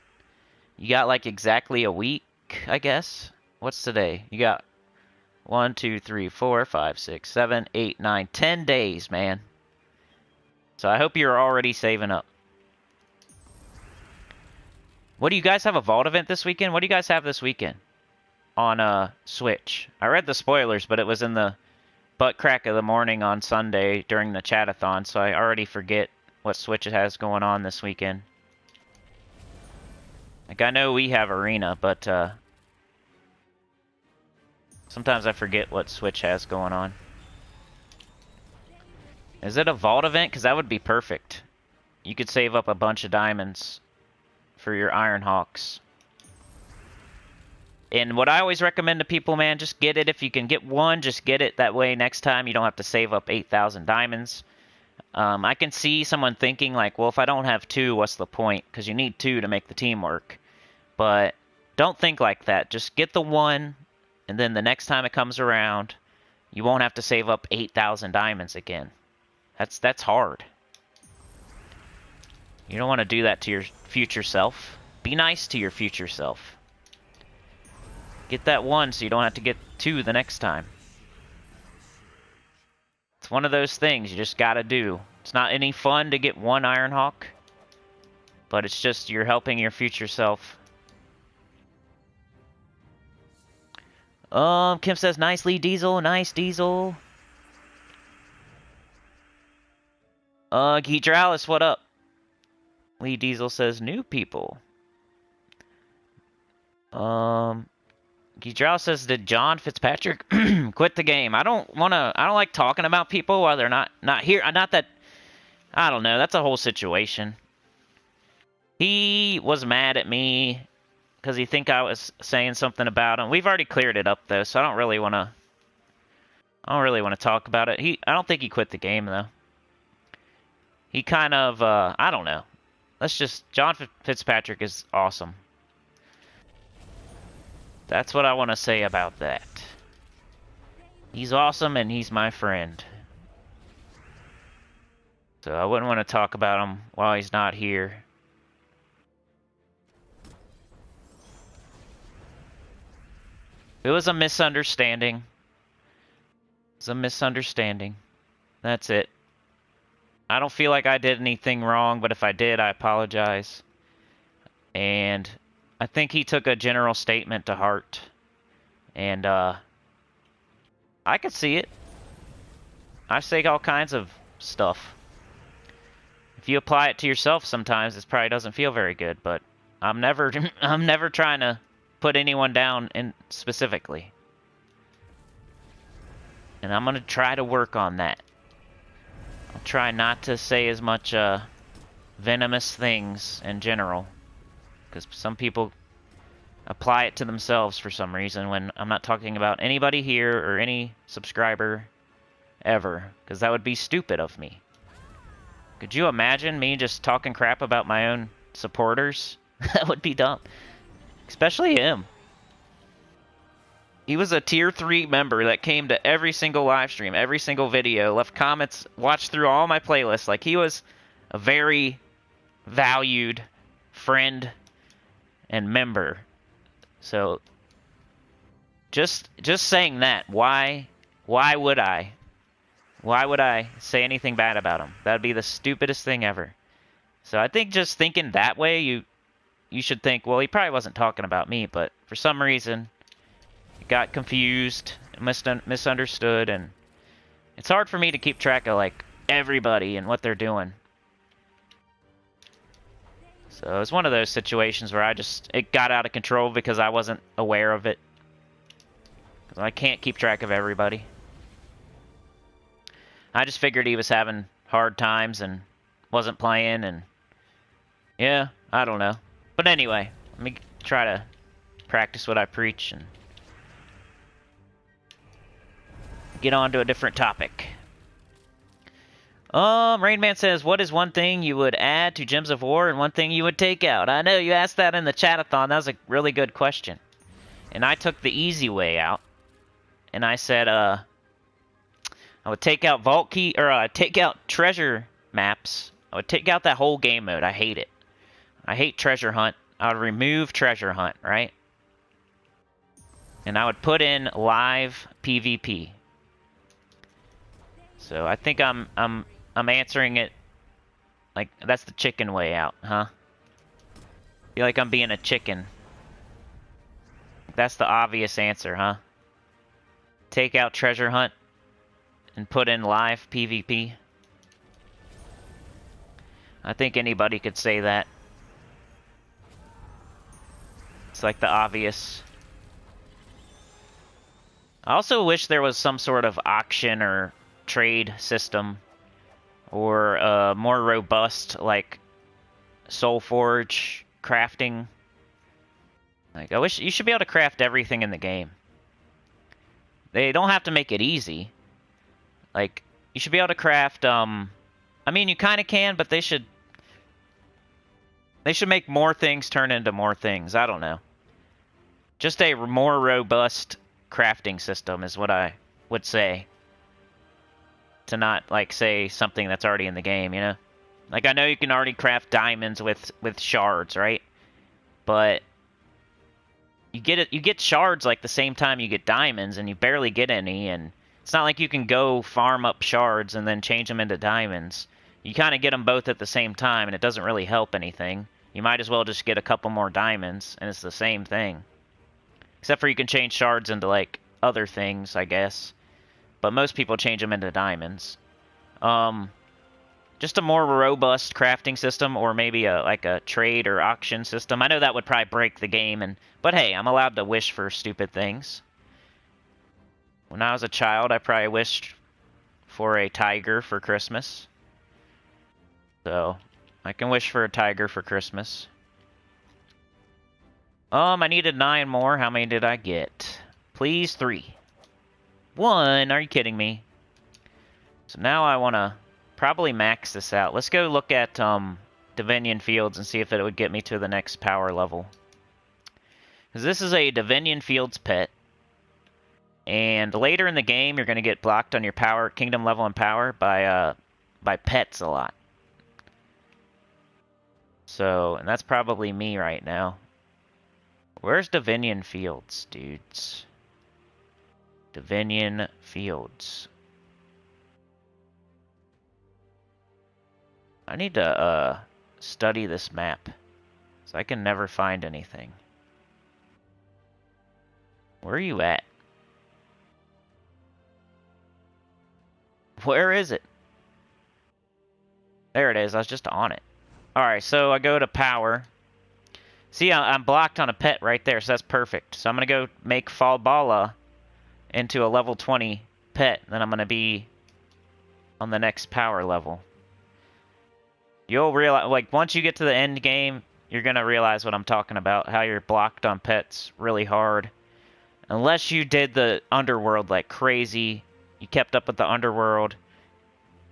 You got like exactly a week, I guess. What's today? You got 1, 2, 3, 4, 5, 6, 7, 8, 9, 10 days, man. So I hope you're already saving up. What do you guys have, a vault event this weekend? What do you guys have this weekend on Switch? I read the spoilers, but it was in the butt crack of the morning on Sunday during the chatathon, so I already forget what Switch has going on this weekend. Like, I know we have Arena, but sometimes I forget what Switch has going on. Is it a vault event? Because that would be perfect. You could save up a bunch of diamonds for your Ironhawks. And what I always recommend to people, man, just get it. If you can get one, just get it. That way next time you don't have to save up 8,000 diamonds. I can see someone thinking like, well, if I don't have 2, what's the point? Because you need 2 to make the team work. But don't think like that. Just get the 1, and then the next time it comes around, you won't have to save up 8,000 diamonds again. That's hard. You don't want to do that to your future self. Be nice to your future self. Get that 1 so you don't have to get 2 the next time. It's one of those things you just gotta do. It's not any fun to get 1 Ironhawk, but it's just you're helping your future self. Kim says, nicely, Diesel. Nice, Diesel. Geedralis, what up? Lee Diesel says, new people. Geedralis says, did John Fitzpatrick quit the game? I don't like talking about people while they're not here. Not that, I don't know. That's a whole situation. He was mad at me because he think I was saying something about him. We've already cleared it up though, so I don't really want to talk about it. I don't think he quit the game though. He kind of I don't know. John Fitzpatrick is awesome. That's what I want to say about that. He's awesome and he's my friend. So I wouldn't want to talk about him while he's not here. It was a misunderstanding. It's a misunderstanding. That's it. I don't feel like I did anything wrong, but if I did, I apologize. And I think he took a general statement to heart. And I could see it. I say all kinds of stuff. If you apply it to yourself sometimes, it probably doesn't feel very good, but I'm never trying to put anyone down specifically. And I'm going to try to work on that. I'll try not to say as much venomous things in general. Because some people apply it to themselves for some reason when I'm not talking about anybody here or any subscriber ever. Because that would be stupid of me. Could you imagine me just talking crap about my own supporters? That would be dumb. Especially him. He was a tier 3 member that came to every single live stream, every single video, left comments, watched through all my playlists. Like, he was a very valued friend and member. So, just saying that, why would I? Why would I say anything bad about him? That'd be the stupidest thing ever. So I think just thinking that way, you should think, well, he probably wasn't talking about me, but for some reason, he got confused, misunderstood, and it's hard for me to keep track of, like, everybody and what they're doing. So it's one of those situations where it got out of control because I wasn't aware of it. Because I can't keep track of everybody. I just figured he was having hard times and wasn't playing, and yeah, I don't know. But anyway, let me try to practice what I preach and get on to a different topic. Rainman says, what is one thing you would add to Gems of War and one thing you would take out? I know you asked that in the chat-a-thon. That was a really good question. And I took the easy way out. And I said, I would take out vault key, or take out treasure maps. I would take out that whole game mode. I hate it. I hate treasure hunt. I would remove treasure hunt, right? And I would put in live PvP. So I think I'm answering it like that's the chicken way out, huh? Feel like I'm being a chicken. That's the obvious answer, huh? Take out treasure hunt and put in live PvP. I think anybody could say that. It's like the obvious. I also wish there was some sort of auction or trade system, or more robust, like Soulforge crafting. Like, I wish you should be able to craft everything in the game. They don't have to make it easy. Like, you should be able to craft, I mean, you kind of can, but they should make more things turn into more things. I don't know. Just a more robust crafting system is what I would say. To not, like, say something that's already in the game, you know? Like, I know you can already craft diamonds with shards, right? but you get shards like the same time you get diamonds, and you barely get any, and it's not like you can go farm up shards and then change them into diamonds. You kind of get them both at the same time, and it doesn't really help anything. You might as well just get a couple more diamonds, and it's the same thing. Except for you can change shards into, like, other things, I guess. But most people change them into diamonds. Just a more robust crafting system, or maybe like a trade or auction system. I know that would probably break the game, but hey, I'm allowed to wish for stupid things. When I was a child, I probably wished for a tiger for Christmas. So, I can wish for a tiger for Christmas. I needed 9 more. How many did I get? Please, 3. 1? Are you kidding me? So now I want to probably max this out. Let's go look at Divinian Fields and see if it would get me to the next power level. Because this is a Divinian Fields pet. And later in the game, you're going to get blocked on your power, kingdom level and power by pets a lot. So, and that's probably me right now. Where's Divinian Fields, dudes? Divinian Fields. I need to study this map, so I can never find anything. Where are you at? Where is it? There it is. I was just on it. Alright, so I go to power. See, I'm blocked on a pet right there, so that's perfect. So I'm going to go make Falbala into a level 20 pet. Then I'm going to be on the next power level. You'll realize, like, once you get to the end game, you're going to realize what I'm talking about. How you're blocked on pets really hard. Unless you did the underworld like crazy. You kept up with the underworld,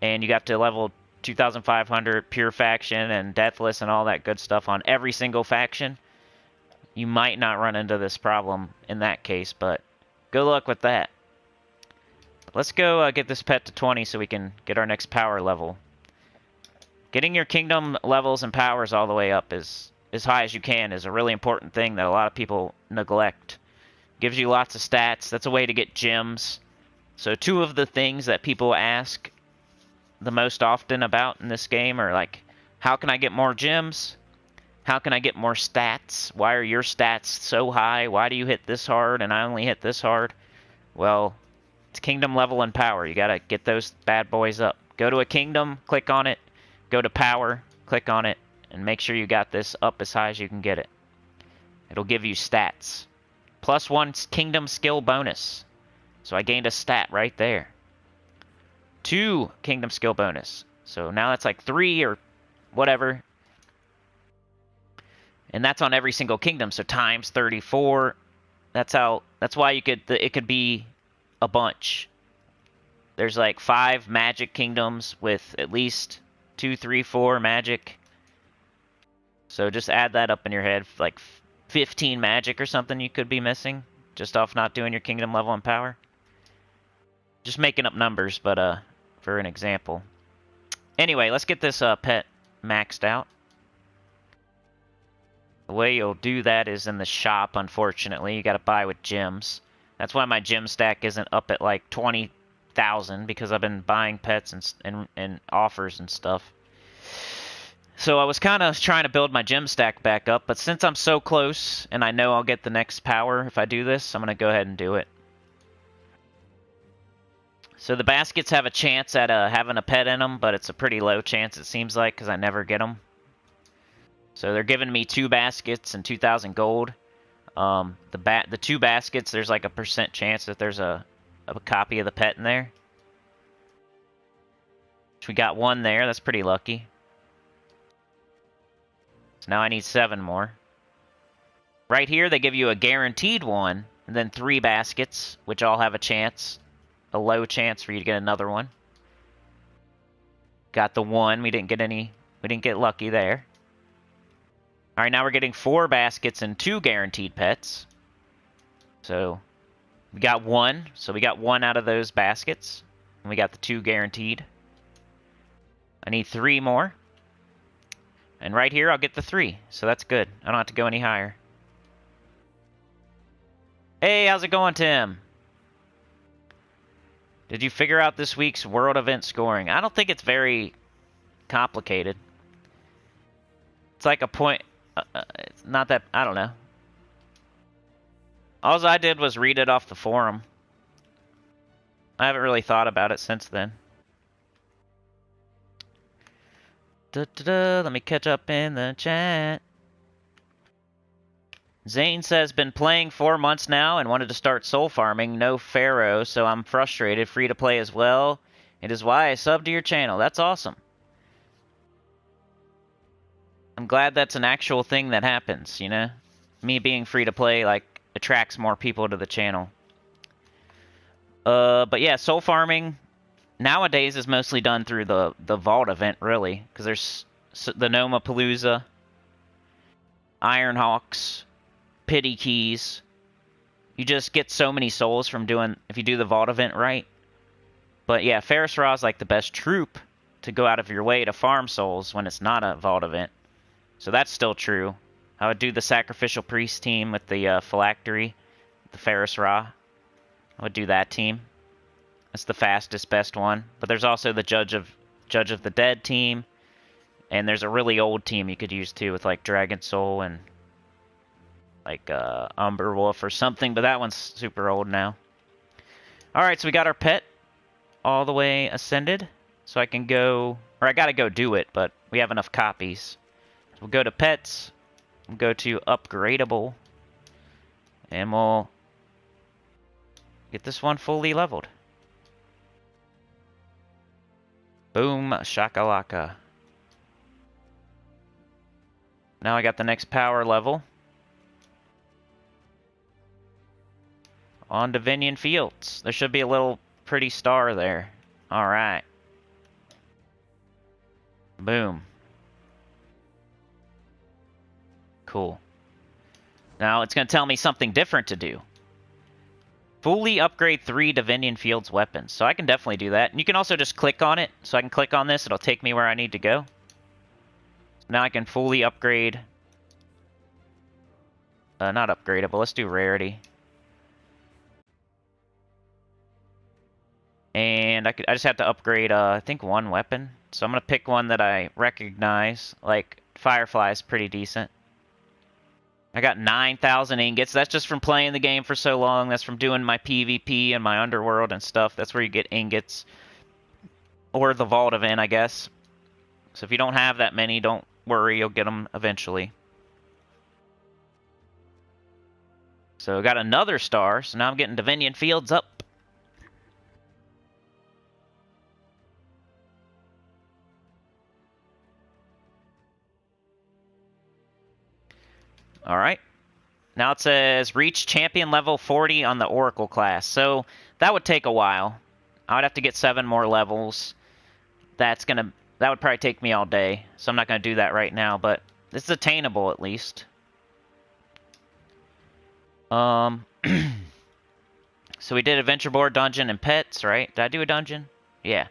and you got to level 2,500 pure faction and deathless and all that good stuff on every single faction. You might not run into this problem in that case, but good luck with that. Let's go get this pet to 20 so we can get our next power level. Getting your kingdom levels and powers all the way up as high as you can is a really important thing that a lot of people neglect. Gives you lots of stats. That's a way to get gems. So 2 of the things that people ask the most often about in this game are like, how can I get more gems? How can I get more stats? Why are your stats so high? Why do you hit this hard and I only hit this hard? Well, it's kingdom level and power. You gotta get those bad boys up. Go to a kingdom, click on it. Go to power, click on it, and make sure you got this up as high as you can get it. It'll give you stats. +1 kingdom skill bonus. So I gained a stat right there. 2 kingdom skill bonus. So now that's like 3 or whatever. And that's on every single kingdom. So times 34. That's why you could, it could be a bunch. There's like 5 magic kingdoms with at least 2, 3, 4 magic. So just add that up in your head. Like 15 magic or something you could be missing. Just off not doing your kingdom level and power. Just making up numbers, but for an example. Anyway, let's get this pet maxed out. The way you'll do that is in the shop, unfortunately. You gotta buy with gems. That's why my gem stack isn't up at like 20,000, because I've been buying pets and offers and stuff. So I was kind of trying to build my gem stack back up, but since I'm so close, and I know I'll get the next power if I do this, I'm gonna go ahead and do it. So the baskets have a chance at having a pet in them, but it's a pretty low chance, it seems like, because I never get them. So they're giving me 2 baskets and 2,000 gold. The 2 baskets, there's like a % chance that there's a copy of the pet in there. Which we got 1 there, that's pretty lucky. So now I need 7 more. Right here, they give you a guaranteed 1, and then 3 baskets, which all have a chance. A low chance for you to get another one. Got the 1. We didn't get lucky there. Alright, now we're getting 4 baskets and 2 guaranteed pets. So, we got 1. So we got 1 out of those baskets. And we got the 2 guaranteed. I need 3 more. And right here, I'll get the 3. So that's good. I don't have to go any higher. Hey, how's it going, Tim? Did you figure out this week's world event scoring? I don't think it's very complicated. It's like a point... it's not that... I don't know. All I did was read it off the forum. I haven't really thought about it since then. Let me catch up in the chat. Zane says, been playing 4 months now and wanted to start soul farming. No Pharaoh, so I'm frustrated. Free to play as well. It is why I subbed to your channel. That's awesome. I'm glad that's an actual thing that happens, you know? Me being free to play, like, attracts more people to the channel. But yeah, soul farming nowadays is mostly done through the vault event, really. Because there's the Nomapalooza, Ironhawks, Pity Keys. You just get so many souls from doing, if you do the vault event right. But yeah, Ferris Ra is like the best troop to go out of your way to farm souls when it's not a vault event. So that's still true. I would do the Sacrificial Priest team with the Phylactery, the Ferris Ra. I would do that team. That's the fastest, best one. But there's also the Judge of the Dead team. And there's a really old team you could use too with like Dragon Soul and like Umberwolf or something, but that one's super old now. Alright, so we got our pet all the way ascended. So I can go, or I gotta go do it, but we have enough copies. So we'll go to pets, we'll go to upgradable, and we'll get this one fully leveled. Boom, shakalaka. Now I got the next power level. On to Vinion Fields. There should be a little pretty star there. Alright. Boom. Cool. Now it's going to tell me something different to do. Fully upgrade 3 Divinian Fields weapons. So I can definitely do that. And you can also just click on it. So I can click on this. It'll take me where I need to go. So now I can fully upgrade. Not upgradable. Let's do rarity. And I just have to upgrade, I think, 1 weapon. So I'm going to pick one that I recognize. Like, Firefly is pretty decent. I got 9,000 ingots. That's just from playing the game for so long. That's from doing my PvP and my Underworld and stuff. That's where you get ingots. Or the Vault event, I guess. So if you don't have that many, don't worry. You'll get them eventually. So I got another star. So now I'm getting Divinian Fields up. Alright. Now it says reach champion level 40 on the Oracle class. So that would take a while. I would have to get 7 more levels. That would probably take me all day. So I'm not going to do that right now, but it's attainable at least. So we did Adventure Board, Dungeon, and Pets, right? Did I do a dungeon? Yeah.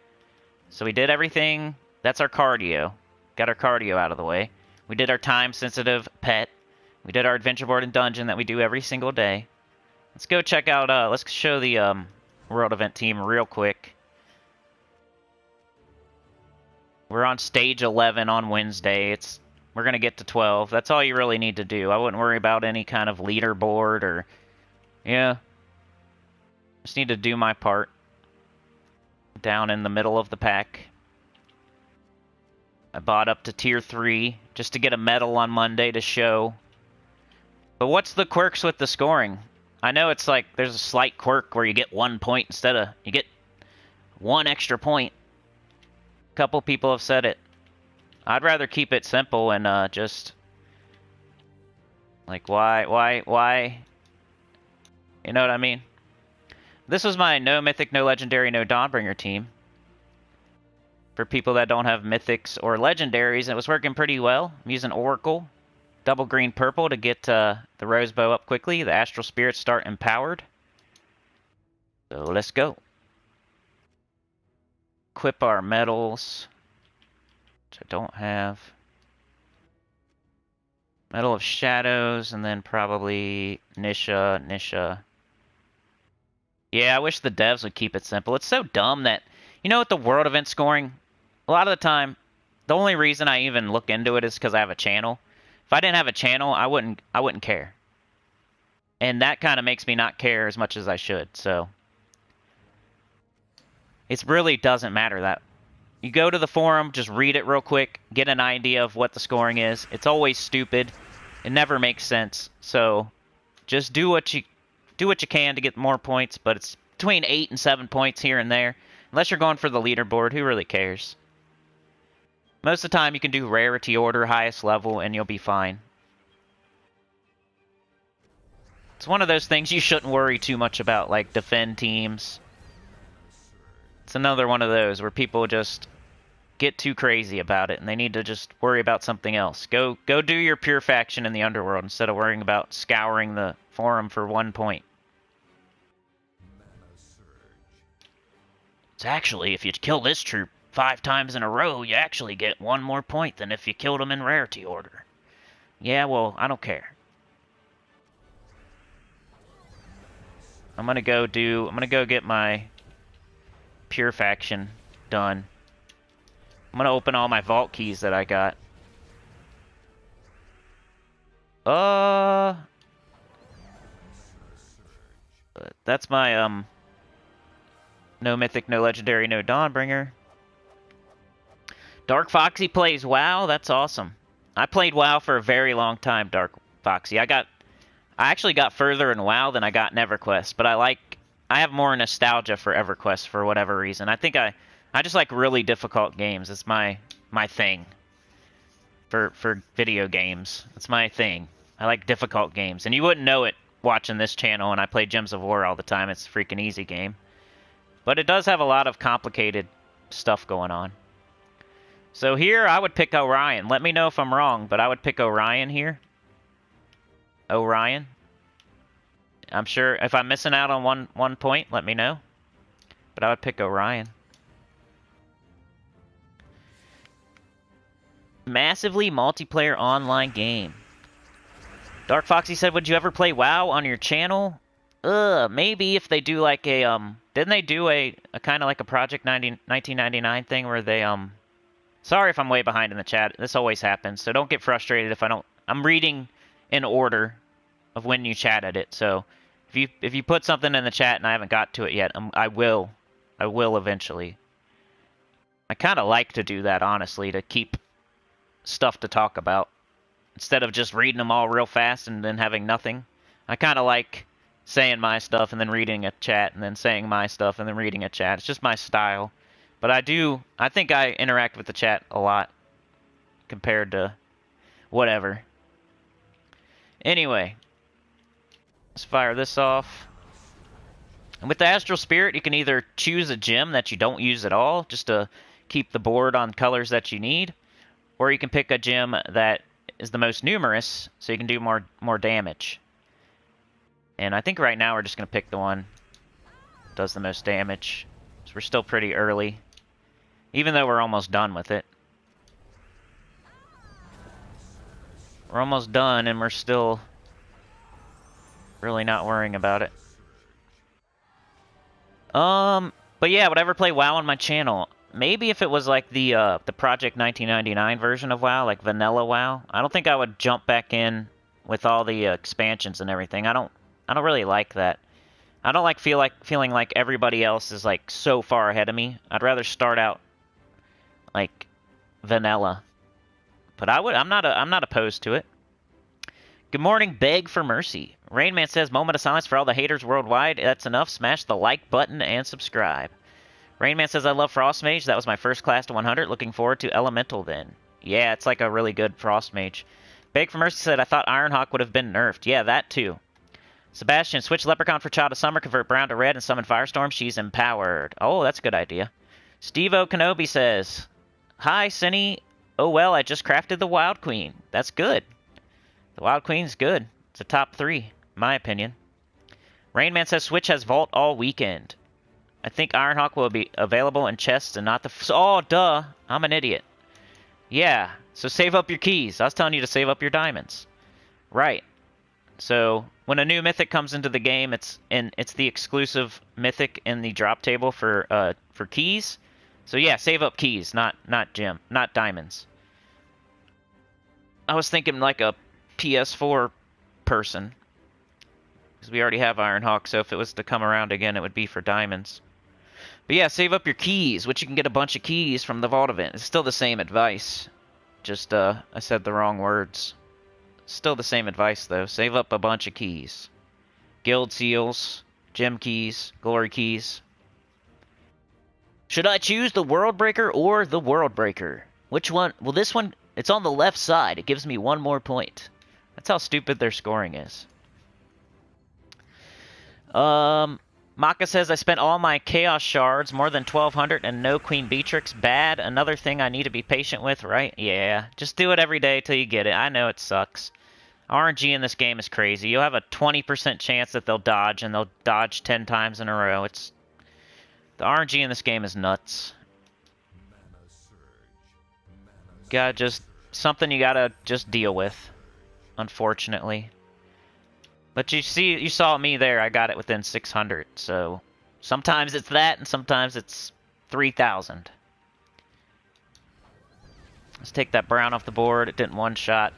So we did everything. That's our cardio. Got our cardio out of the way. We did our time-sensitive pet. We did our Adventure Board and Dungeon that we do every single day. Let's go check out, let's show the World Event team real quick. We're on stage 11 on Wednesday. We're going to get to 12. That's all you really need to do. I wouldn't worry about any kind of leaderboard or... Yeah. Just need to do my part. Down in the middle of the pack. I bought up to tier 3 just to get a medal on Monday to show. But what's the quirks with the scoring? I know it's like there's a slight quirk where you get 1 point instead of... You get 1 extra point. A couple people have said it. I'd rather keep it simple and just... Like, why? You know what I mean? This was my no mythic, no legendary, no Dawnbringer team. For people that don't have mythics or legendaries, it was working pretty well. I'm using Oracle. Double green purple to get the Rosebow up quickly. The Astral Spirits start empowered. So let's go. Equip our medals, which I don't have. Medal of Shadows, and then probably Nisha. Yeah, I wish the devs would keep it simple. It's so dumb that, you know, with the world event scoring, a lot of the time, the only reason I even look into it is because I have a channel. If I didn't have a channel, I wouldn't care. And that kind of makes me not care as much as I should, so. It really doesn't matter that. You go to the forum, just read it real quick, get an idea of what the scoring is. It's always stupid. It never makes sense. So just do what you can to get more points, but it's between 8 and 7 points here and there. Unless you're going for the leaderboard, who really cares? Most of the time you can do rarity order, highest level, and you'll be fine. It's one of those things you shouldn't worry too much about, like defend teams. It's another one of those where people just get too crazy about it, and they need to just worry about something else. Go do your pure faction in the underworld instead of worrying about scouring the forum for 1 point. It's actually, if you kill this troop 5 times in a row, you actually get 1 more point than if you killed them in rarity order. Yeah, well, I don't care. I'm gonna go get my pure faction done. I'm gonna open all my vault keys that I got. That's my no mythic, no legendary, no Dawnbringer. Dark Foxy plays WoW. That's awesome. I played WoW for a very long time, Dark Foxy. I actually got further in WoW than I got in EverQuest, but I have more nostalgia for EverQuest for whatever reason. I think I just like really difficult games. It's my thing. For video games. It's my thing. I like difficult games. And you wouldn't know it watching this channel, and I play Gems of War all the time. It's a freaking easy game. But it does have a lot of complicated stuff going on. So here, I would pick Orion. Let me know if I'm wrong, but I would pick Orion here. Orion. I'm sure if I'm missing out on one point, let me know. But I would pick Orion. Massively multiplayer online game. Dark Foxy said, would you ever play WoW on your channel? Maybe if they do like a, didn't they do a kind of like a Project 1999 thing where they, sorry if I'm way behind in the chat. This always happens, so don't get frustrated if I don't, I'm reading in order of when you chatted it, so if you put something in the chat and I haven't got to it yet, I will eventually. I kind of like to do that, honestly, to keep stuff to talk about. Instead of just reading them all real fast and then having nothing. I kind of like saying my stuff and then reading a chat and then saying my stuff and then reading a chat. It's just my style. But I think I interact with the chat a lot compared to whatever. Anyway, let's fire this off. And with the Astral Spirit, you can either choose a gem that you don't use at all, just to keep the board on colors that you need, or you can pick a gem that is the most numerous, so you can do more damage. And I think right now we're just going to pick the one that does the most damage. So we're still pretty early, even though we're almost done with it. We're almost done, and we're still really not worrying about it. But yeah, would I ever play WoW on my channel? Maybe if it was like the Project 1999 version of WoW, like vanilla WoW. I don't think I would jump back in with all the expansions and everything. I don't really like that. I don't like feeling like everybody else is like so far ahead of me. I'd rather start out like vanilla. But I'm not opposed to it. Good morning, Beg for Mercy. Rainman says, moment of silence for all the haters worldwide. That's enough. Smash the like button and subscribe. Rainman says, I love Frost Mage. That was my first class to 100. Looking forward to Elemental then. Yeah, it's like a really good Frost Mage. Beg for Mercy said, I thought Ironhawk would have been nerfed. Yeah, that too. Sebastian, switch Leprechaun for Child of Summer, convert Brown to Red, and summon Firestorm. She's empowered. Oh, that's a good idea. Steve-O Kenobi says, hi, Cinny. Oh, well, I just crafted the Wild Queen. That's good. The Wild Queen's good. It's a top 3, in my opinion. Rainman says, Switch has Vault all weekend. I think Ironhawk will be available in chests and not the... Oh, duh. I'm an idiot. Yeah, so save up your keys. I was telling you to save up your diamonds. Right. So when a new mythic comes into the game, it's the exclusive mythic in the drop table for keys. So yeah, save up keys, not diamonds. I was thinking like a PS4 person, because we already have Ironhawk. So if it was to come around again, it would be for diamonds. But yeah, save up your keys, which you can get a bunch of keys from the Vault event. It's still the same advice. Just I said the wrong words. Still the same advice though. Save up a bunch of keys. Guild seals, gem keys, glory keys. Should I choose the World Breaker or the World Breaker? Which one? Well, this one, it's on the left side. It gives me 1 more point. That's how stupid their scoring is. Maka says, I spent all my Chaos Shards, more than 1,200, and no Queen Beatrix. Bad. Another thing I need to be patient with, right? Yeah. Just do it every day till you get it. I know it sucks. RNG in this game is crazy. You'll have a 20% chance that they'll dodge, and they'll dodge 10 times in a row. The RNG in this game is nuts. Something you gotta just deal with, unfortunately. But you saw me there. I got it within 600. So sometimes it's that, and sometimes it's 3,000. Let's take that brown off the board. It didn't one-shot.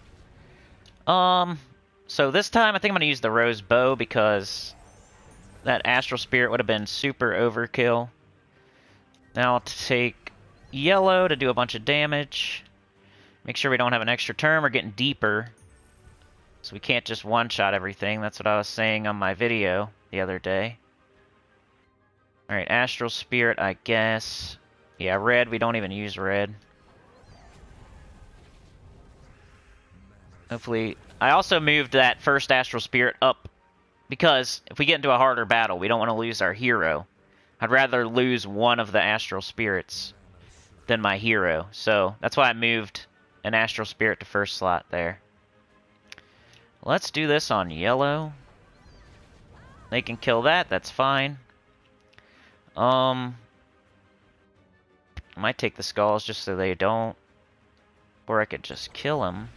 So this time I think I'm gonna use the rose bow because that astral spirit would have been super overkill. Now I'll take yellow to do a bunch of damage. Make sure we don't have an extra turn. We're getting deeper. So we can't just one-shot everything. That's what I was saying on my video the other day. Alright, astral spirit, I guess. Yeah, red. We don't even use red. Hopefully... I also moved that first astral spirit up because if we get into a harder battle, we don't want to lose our hero. I'd rather lose one of the astral spirits than my hero. So that's why I moved an astral spirit to first slot there. Let's do this on yellow. They can kill that, that's fine. I might take the skulls just so they don't. Or I could just kill them.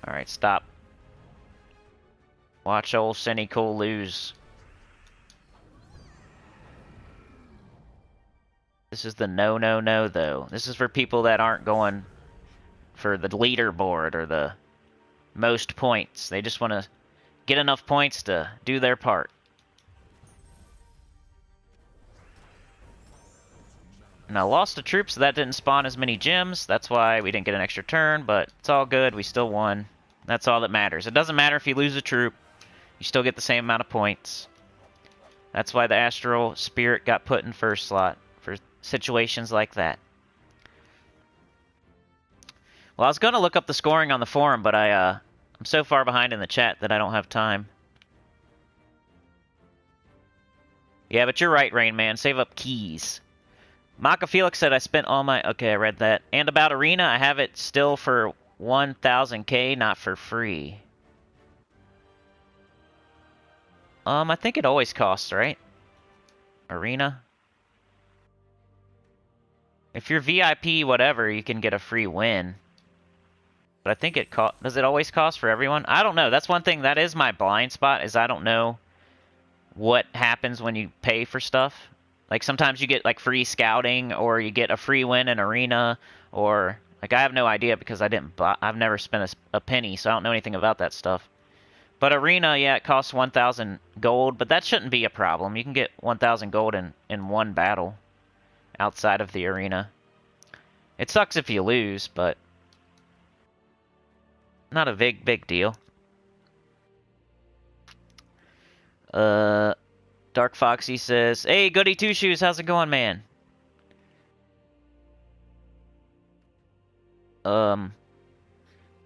Alright, stop. Watch old Sinnycool lose. This is the no, though. This is for people that aren't going for the leaderboard or the most points. They just want to get enough points to do their part. And I lost a troop, so that didn't spawn as many gems. That's why we didn't get an extra turn, but it's all good. We still won. That's all that matters. It doesn't matter if you lose a troop. You still get the same amount of points. That's why the Astral Spirit got put in first slot, for situations like that. Well, I was going to look up the scoring on the forum, but I'm so far behind in the chat that I don't have time. Yeah, but you're right, Rain Man. Save up keys. Maka Felix said I spent all my... Okay, I read that. And about Arena, I have it still for 1,000k, not for free. I think it always costs, right? Arena. If you're VIP, whatever, you can get a free win. But I think does it always cost for everyone? I don't know. That's one thing. That is my blind spot, is I don't know what happens when you pay for stuff. Like, sometimes you get, like, free scouting, or you get a free win in Arena, or... Like, I have no idea because I've never spent a penny, so I don't know anything about that stuff. But Arena, yeah, it costs 1,000 gold, but that shouldn't be a problem. You can get 1,000 gold in one battle outside of the Arena. It sucks if you lose, but not a big deal. Dark Foxy says, "Hey, Goody Two Shoes, how's it going, man?"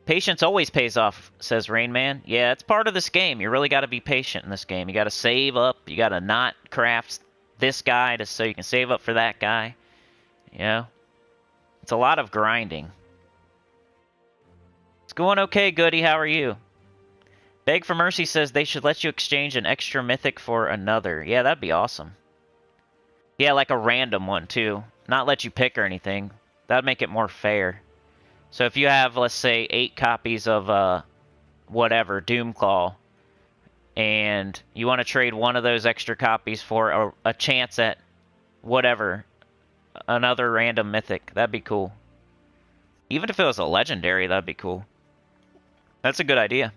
Patience always pays off, says Rain Man. Yeah, it's part of this game. You really got to be patient in this game. You got to save up. You got to not craft this guy so you can save up for that guy. You know? It's a lot of grinding. It's going okay, Goody. How are you? Beg for Mercy says they should let you exchange an extra mythic for another. Yeah, that'd be awesome. Yeah, like a random one, too. Not let you pick or anything. That'd make it more fair. So if you have, let's say, 8 copies of whatever, Doomclaw, and you want to trade one of those extra copies for a chance at whatever, another random mythic, that'd be cool. Even if it was a legendary, that'd be cool. That's a good idea.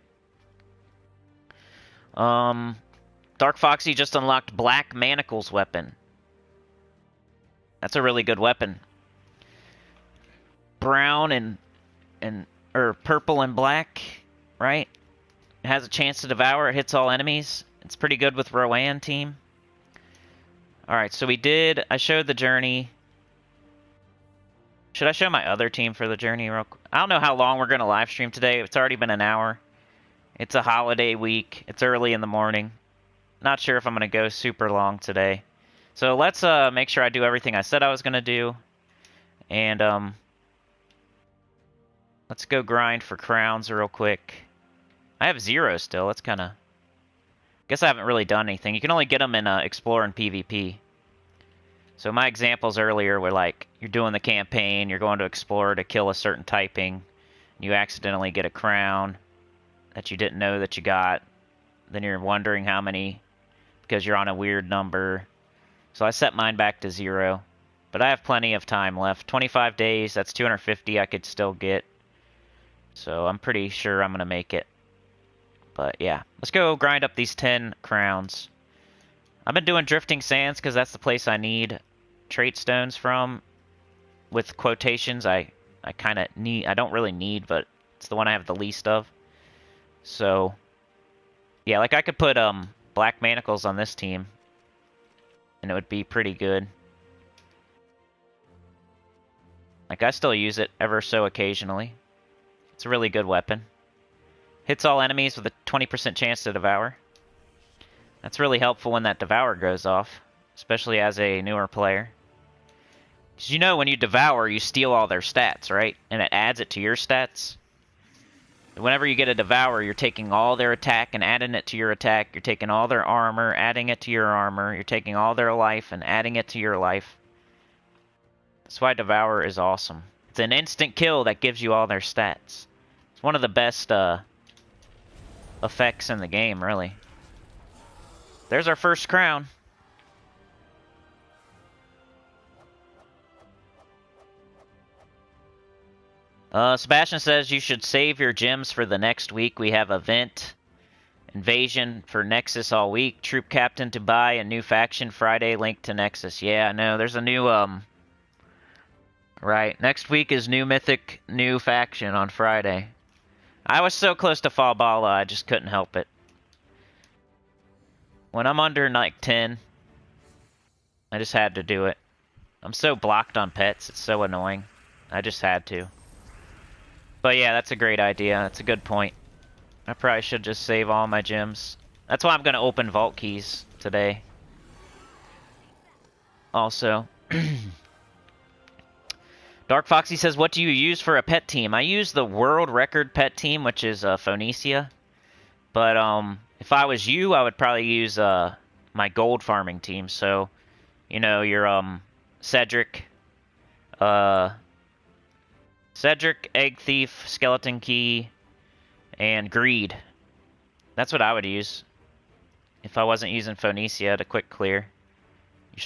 Dark Foxy just unlocked Black Manacle's weapon. That's a really good weapon. Brown or purple and black, right? It has a chance to devour. It hits all enemies. It's pretty good with Rowan team. Alright, so I showed the journey. Should I show my other team for the journey real quick? I don't know how long we're going to live stream today. It's already been an hour. It's a holiday week. It's early in the morning. Not sure if I'm going to go super long today. So let's make sure I do everything I said I was going to do. And let's go grind for crowns real quick. I have 0 still. That's kind of... Guess I haven't really done anything. You can only get them in Explore and PvP. So my examples earlier were like, you're doing the campaign, you're going to Explore to kill a certain typing, you accidentally get a crown that you didn't know that you got. Then you're wondering how many because you're on a weird number. So I set mine back to 0. But I have plenty of time left. 25 days, that's 250 I could still get. So I'm pretty sure I'm going to make it. But yeah, let's go grind up these 10 crowns. I've been doing Drifting Sands because that's the place I need trait stones from. With quotations, I kind of need... I don't really need, but it's the one I have the least of. So, yeah, like I could put Black Manacles on this team. And it would be pretty good. Like, I still use it ever so occasionally. It's a really good weapon. Hits all enemies with a 20% chance to devour. That's really helpful when that devour goes off, especially as a newer player. Because you know when you devour, you steal all their stats, right? And it adds it to your stats. Whenever you get a devour, you're taking all their attack and adding it to your attack. You're taking all their armor, adding it to your armor. You're taking all their life and adding it to your life. That's why devour is awesome. It's an instant kill that gives you all their stats. It's one of the best effects in the game, really. There's our first crown. Sebastian says you should save your gems for the next week. We have event invasion for Nexus all week. Troop captain to buy a new faction Friday. Link to Nexus. Yeah, I know. There's a new right. Next week is new mythic, new faction on Friday. I was so close to Falbala, I just couldn't help it. When I'm under like 10, I just had to do it. I'm so blocked on pets, it's so annoying. I just had to. But yeah, that's a great idea. That's a good point. I probably should just save all my gems. That's why I'm going to open vault keys today. Also. Dark Foxy says, what do you use for a pet team? I use the world record pet team, which is Phoenicia. But if I was you, I would probably use my gold farming team. So, you know, your Cedric, Egg Thief, Skeleton Key, and Greed. That's what I would use if I wasn't using Phoenicia to quick clear.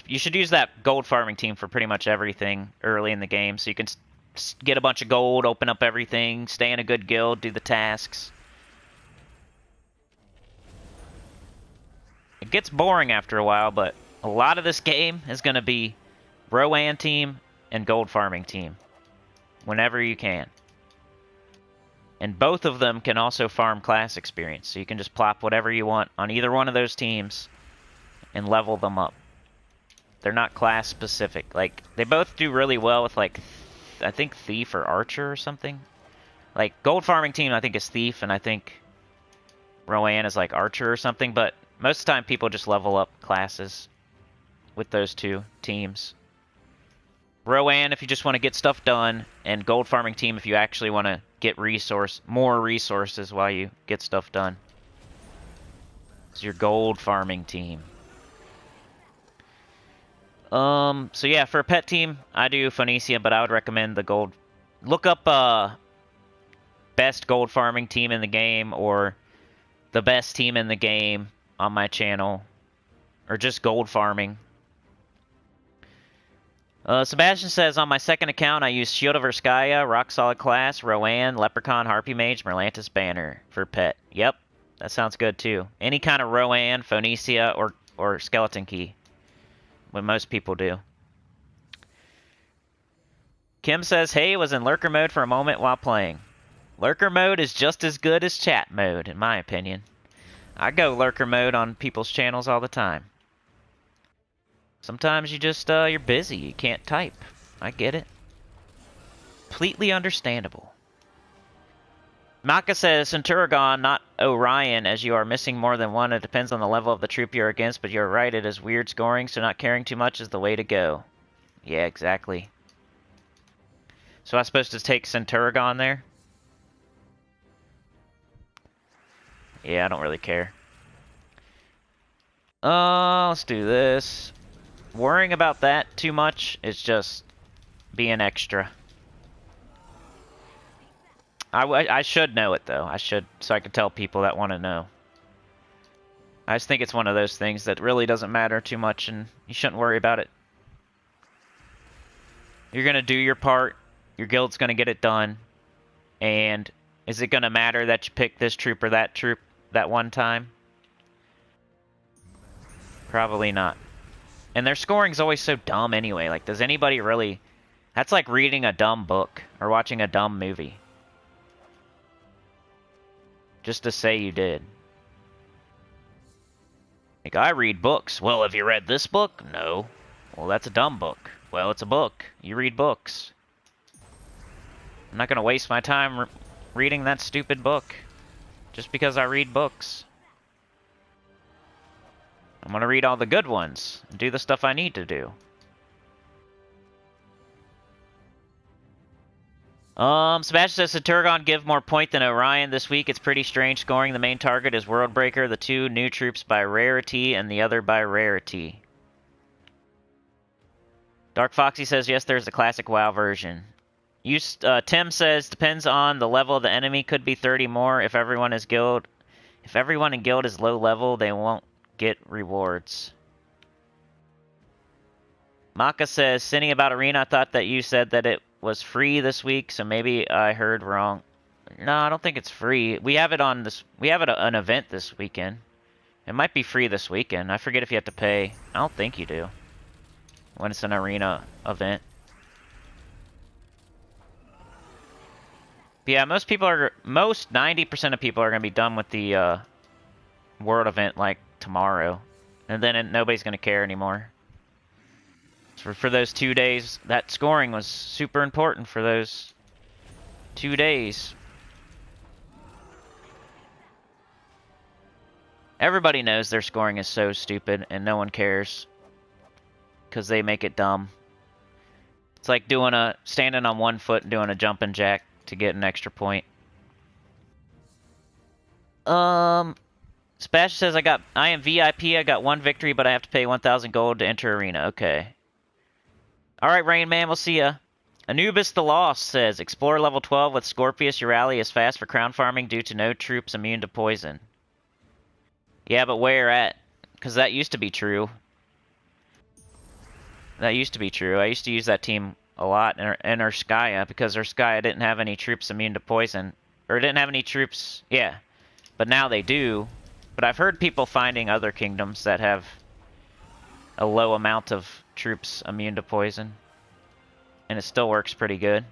You should use that gold farming team for pretty much everything early in the game, so you can get a bunch of gold, open up everything, stay in a good guild, do the tasks. It gets boring after a while, but a lot of this game is going to be Rowan team and gold farming team. Whenever you can. And both of them can also farm class experience, so you can just plop whatever you want on either one of those teams and level them up. They're not class specific. Like, they both do really well with, like, I think Thief or Archer or something. Like, gold farming team I think is Thief, and I think Rowan is like Archer or something, but most of the time people just level up classes with those two teams. Rowan if you just want to get stuff done, and gold farming team if you actually want to get more resources while you get stuff done. It's your gold farming team. So yeah, for a pet team, I do Phoenicia, but I would recommend the look up best gold farming team in the game or the best team in the game on my channel, or just gold farming. Sebastian says, on my second account, I use Shield of Urskaya, Rock Solid Class, Rowan, Leprechaun, Harpy Mage, Merlantis Banner for pet. Yep, that sounds good too. Any kind of Rowan, Phoenicia, or Skeleton Key. What most people do. Kim says, hey, was in Lurker mode for a moment while playing. Lurker mode is just as good as chat mode, in my opinion. I go Lurker mode on people's channels all the time. Sometimes you just, you're busy. You can't type. I get it. Completely understandable. Maka says, Centurion, not Orion, as you are missing more than one. It depends on the level of the troop you're against, but you're right. It is weird scoring, so not caring too much is the way to go. Yeah, exactly. So I'm supposed to take Centurion there? Yeah, I don't really care. Let's do this. Worrying about that too much is just being extra. I should know it, though. I should, so I can tell people that want to know. I just think it's one of those things that really doesn't matter too much, and you shouldn't worry about it. You're going to do your part. Your guild's going to get it done. And is it going to matter that you pick this troop or that troop that one time? Probably not. And their scoring's always so dumb anyway. Like, does anybody really... That's like reading a dumb book or watching a dumb movie. Just to say you did. Like, I read books. Well, have you read this book? No. Well, that's a dumb book. Well, it's a book. You read books. I'm not going to waste my time reading that stupid book just because I read books. I'm going to read all the good ones and do the stuff I need to do. Sebastian says, Centurion give more point than Orion this week. It's pretty strange scoring. The main target is Worldbreaker, the two new troops by rarity, and the other by rarity. Dark Foxy says, yes, there's a classic WoW version. Tim says, depends on the level of the enemy. Could be 30 more if everyone in guild is low level, they won't get rewards. Maka says, Cinny about Arena, I thought that you said that it was free this week, so maybe I heard wrong. No, I don't think it's free. We have it on this. We have it an event this weekend. It might be free this weekend. I forget if you have to pay. I don't think you do. When it's an arena event. But yeah, most 90% of people are gonna be done with the world event like tomorrow, and then nobody's gonna care anymore. For those 2 days, that scoring was super important for those 2 days. Everybody knows their scoring is so stupid, and no one cares. Because they make it dumb. It's like standing on one foot and doing a jumping jack to get an extra point. Spash says, I am VIP, I got 1 victory, but I have to pay 1,000 gold to enter arena. Okay. Alright, Rain Man, we'll see ya. Anubis the Lost says, explore level 12 with Scorpius. Your rally is fast for crown farming due to no troops immune to poison. Yeah, but where at? Because that used to be true. That used to be true. I used to use that team a lot in Urskaya, because Urskaya didn't have any troops immune to poison. Or didn't have any troops... Yeah. But now they do. But I've heard people finding other kingdoms that have a low amount of troops immune to poison. And it still works pretty good.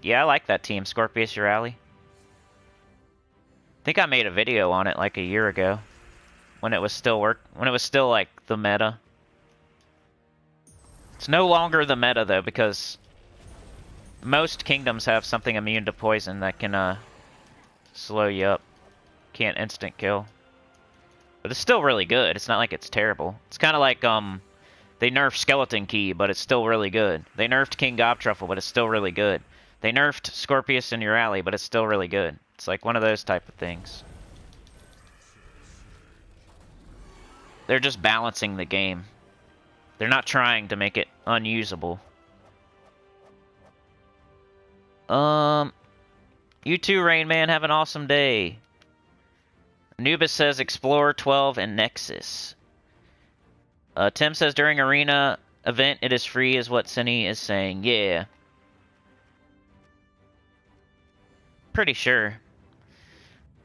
Yeah, I like that team, Scorpius Urali. I think I made a video on it like a year ago. When it was still like the meta. It's no longer the meta though, because most kingdoms have something immune to poison that can slow you up. Can't instant kill. But it's still really good. It's not like it's terrible. It's kind of like they nerfed Skeleton Key, but it's still really good. They nerfed King Gobtruffle, but it's still really good. They nerfed Scorpius and Urali, but it's still really good. It's like one of those type of things. They're just balancing the game. They're not trying to make it unusable. You too, Rain Man. Have an awesome day. Anubis says Explorer 12 and Nexus. Tim says during arena event it is free, is what Cinny is saying. Yeah. Pretty sure.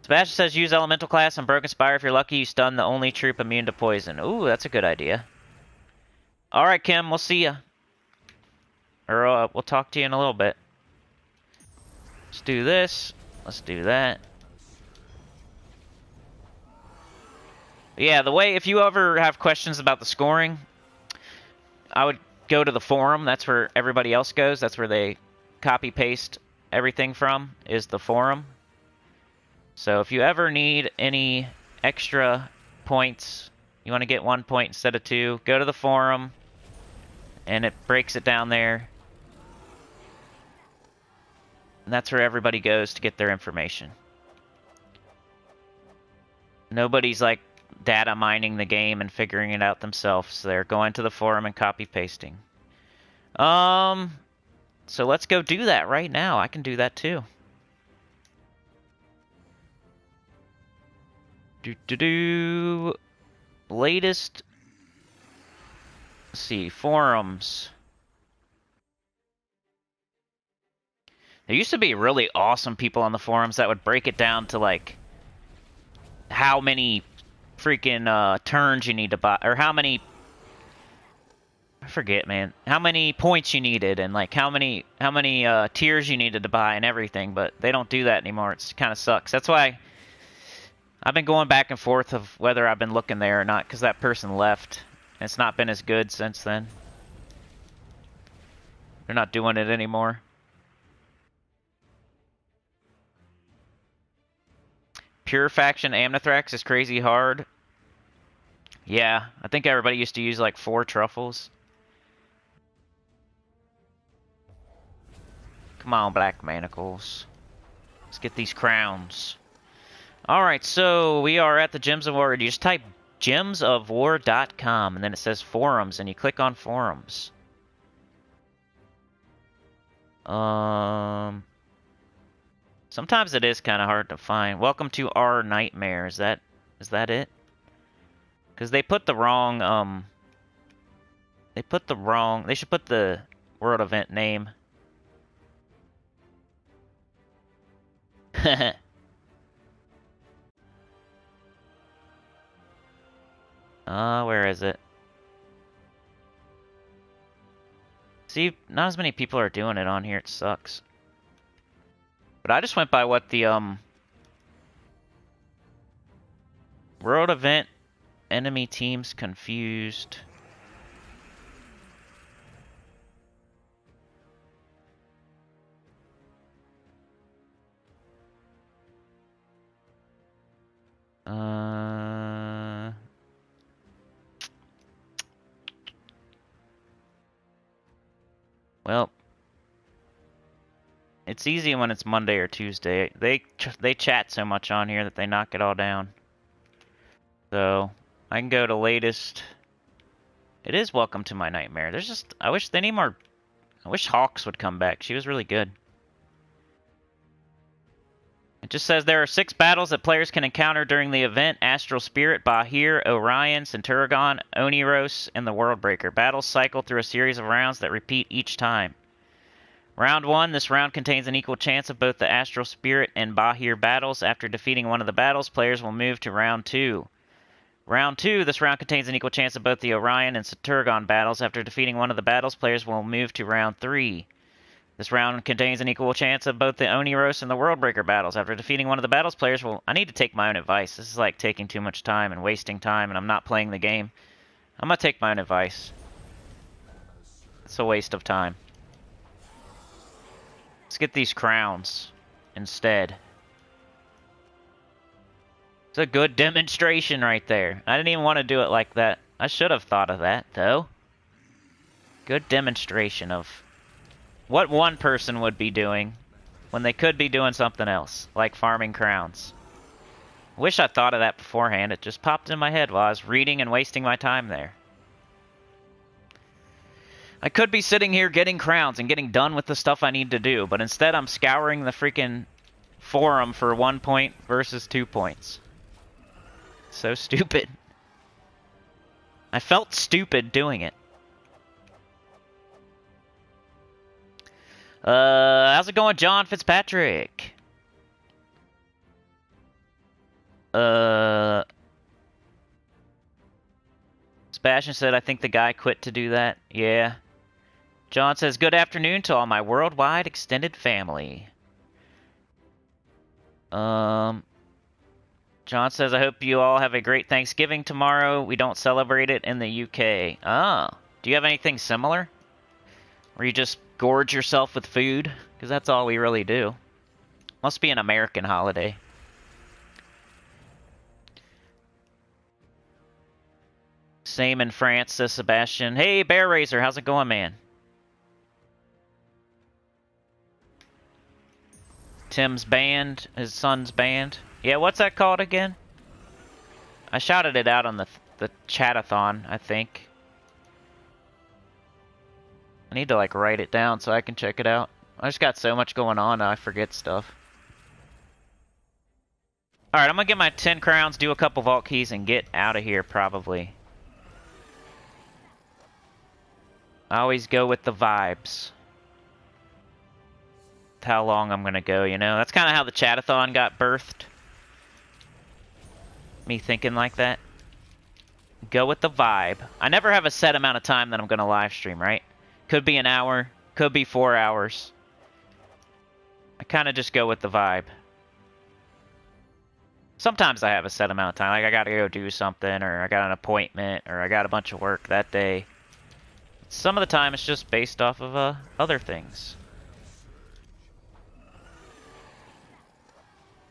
Sebastian says use Elemental class on Broken Spire. If you're lucky, you stun the only troop immune to poison. Ooh, that's a good idea. Alright, Kim, we'll see ya. Or we'll talk to you in a little bit. Let's do this. Let's do that. Yeah, the way, if you ever have questions about the scoring, I would go to the forum. That's where everybody else goes. That's where they copy-paste everything from, is the forum. So if you ever need any extra points, you want to get 1 point instead of 2, go to the forum, and it breaks it down there. And that's where everybody goes to get their information. Nobody's like data mining the game and figuring it out themselves. They're going to the forum and copy pasting. So let's go do that right now. I can do that too. Latest. Let's see, forums. There used to be really awesome people on the forums that would break it down to like how many freaking turns you need to buy, or how many, I forget, man, how many points you needed, and like how many tiers you needed to buy and everything. But they don't do that anymore. It's kind of sucks. That's why I've been going back and forth of whether I've been looking there or not, because that person left and it's not been as good since then. They're not doing it anymore. Pure Faction Amnithrax is crazy hard. Yeah, I think everybody used to use like 4 truffles. Come on, Black Manacles. Let's get these crowns. Alright, so we are at the Gems of War. You just type gemsofwar.com, and then it says forums, and you click on forums. Sometimes it is kind of hard to find. Welcome to our nightmare. Is that it? Because they put the wrong, they should put the world event name. Where is it? See, not as many people are doing it on here. It sucks. But I just went by what the, world event, enemy teams confused. Well, it's easy when it's Monday or Tuesday. They chat so much on here that they knock it all down. So I can go to latest. It is Welcome to My Nightmare. There's just, I wish they need more. I wish Hawks would come back. She was really good. It just says there are 6 battles that players can encounter during the event: Astral Spirit, Bahir, Orion, Centurion, Oniros, and the Worldbreaker. Battles cycle through a series of rounds that repeat each time. Round 1, this round contains an equal chance of both the Astral Spirit and Bahir battles. After defeating one of the battles, players will move to Round 2. Round 2, this round contains an equal chance of both the Orion and Centurion battles. After defeating one of the battles, players will move to Round 3. This round contains an equal chance of both the Oniros and the Worldbreaker battles. After defeating one of the battles, players will... I need to take my own advice. This is like taking too much time and wasting time, and I'm not playing the game. I'm gonna take my own advice. It's a waste of time. Let's get these crowns instead. It's a good demonstration right there. I didn't even want to do it like that. I should have thought of that, though. Good demonstration of what one person would be doing when they could be doing something else, like farming crowns. Wish I thought of that beforehand. It just popped in my head while I was reading and wasting my time there. I could be sitting here getting crowns and getting done with the stuff I need to do, but instead I'm scouring the freaking forum for 1 point versus 2 points. So stupid. I felt stupid doing it. How's it going, John Fitzpatrick? Sebastian said, I think the guy quit to do that. Yeah. John says, good afternoon to all my worldwide extended family. John says, I hope you all have a great Thanksgiving tomorrow. We don't celebrate it in the UK. Oh. Do you have anything similar? Where you just gorge yourself with food? Because that's all we really do. Must be an American holiday. Same in France, says Sebastian. Hey, Bear Raiser, how's it going, man? Tim's band, his son's band. Yeah, what's that called again? I shouted it out on the chatathon, I think. I need to, like, write it down so I can check it out. I just got so much going on, I forget stuff. Alright, I'm gonna get my 10 crowns, do a couple vault keys, and get out of here, probably. I always go with the vibes. How long I'm gonna go, you know? That's kind of how the chatathon got birthed. Me thinking like that. Go with the vibe. I never have a set amount of time that I'm gonna live stream, right? Could be an hour, could be 4 hours. I kind of just go with the vibe. Sometimes I have a set amount of time, like I gotta go do something, or I got an appointment, or I got a bunch of work that day. Some of the time it's just based off of other things.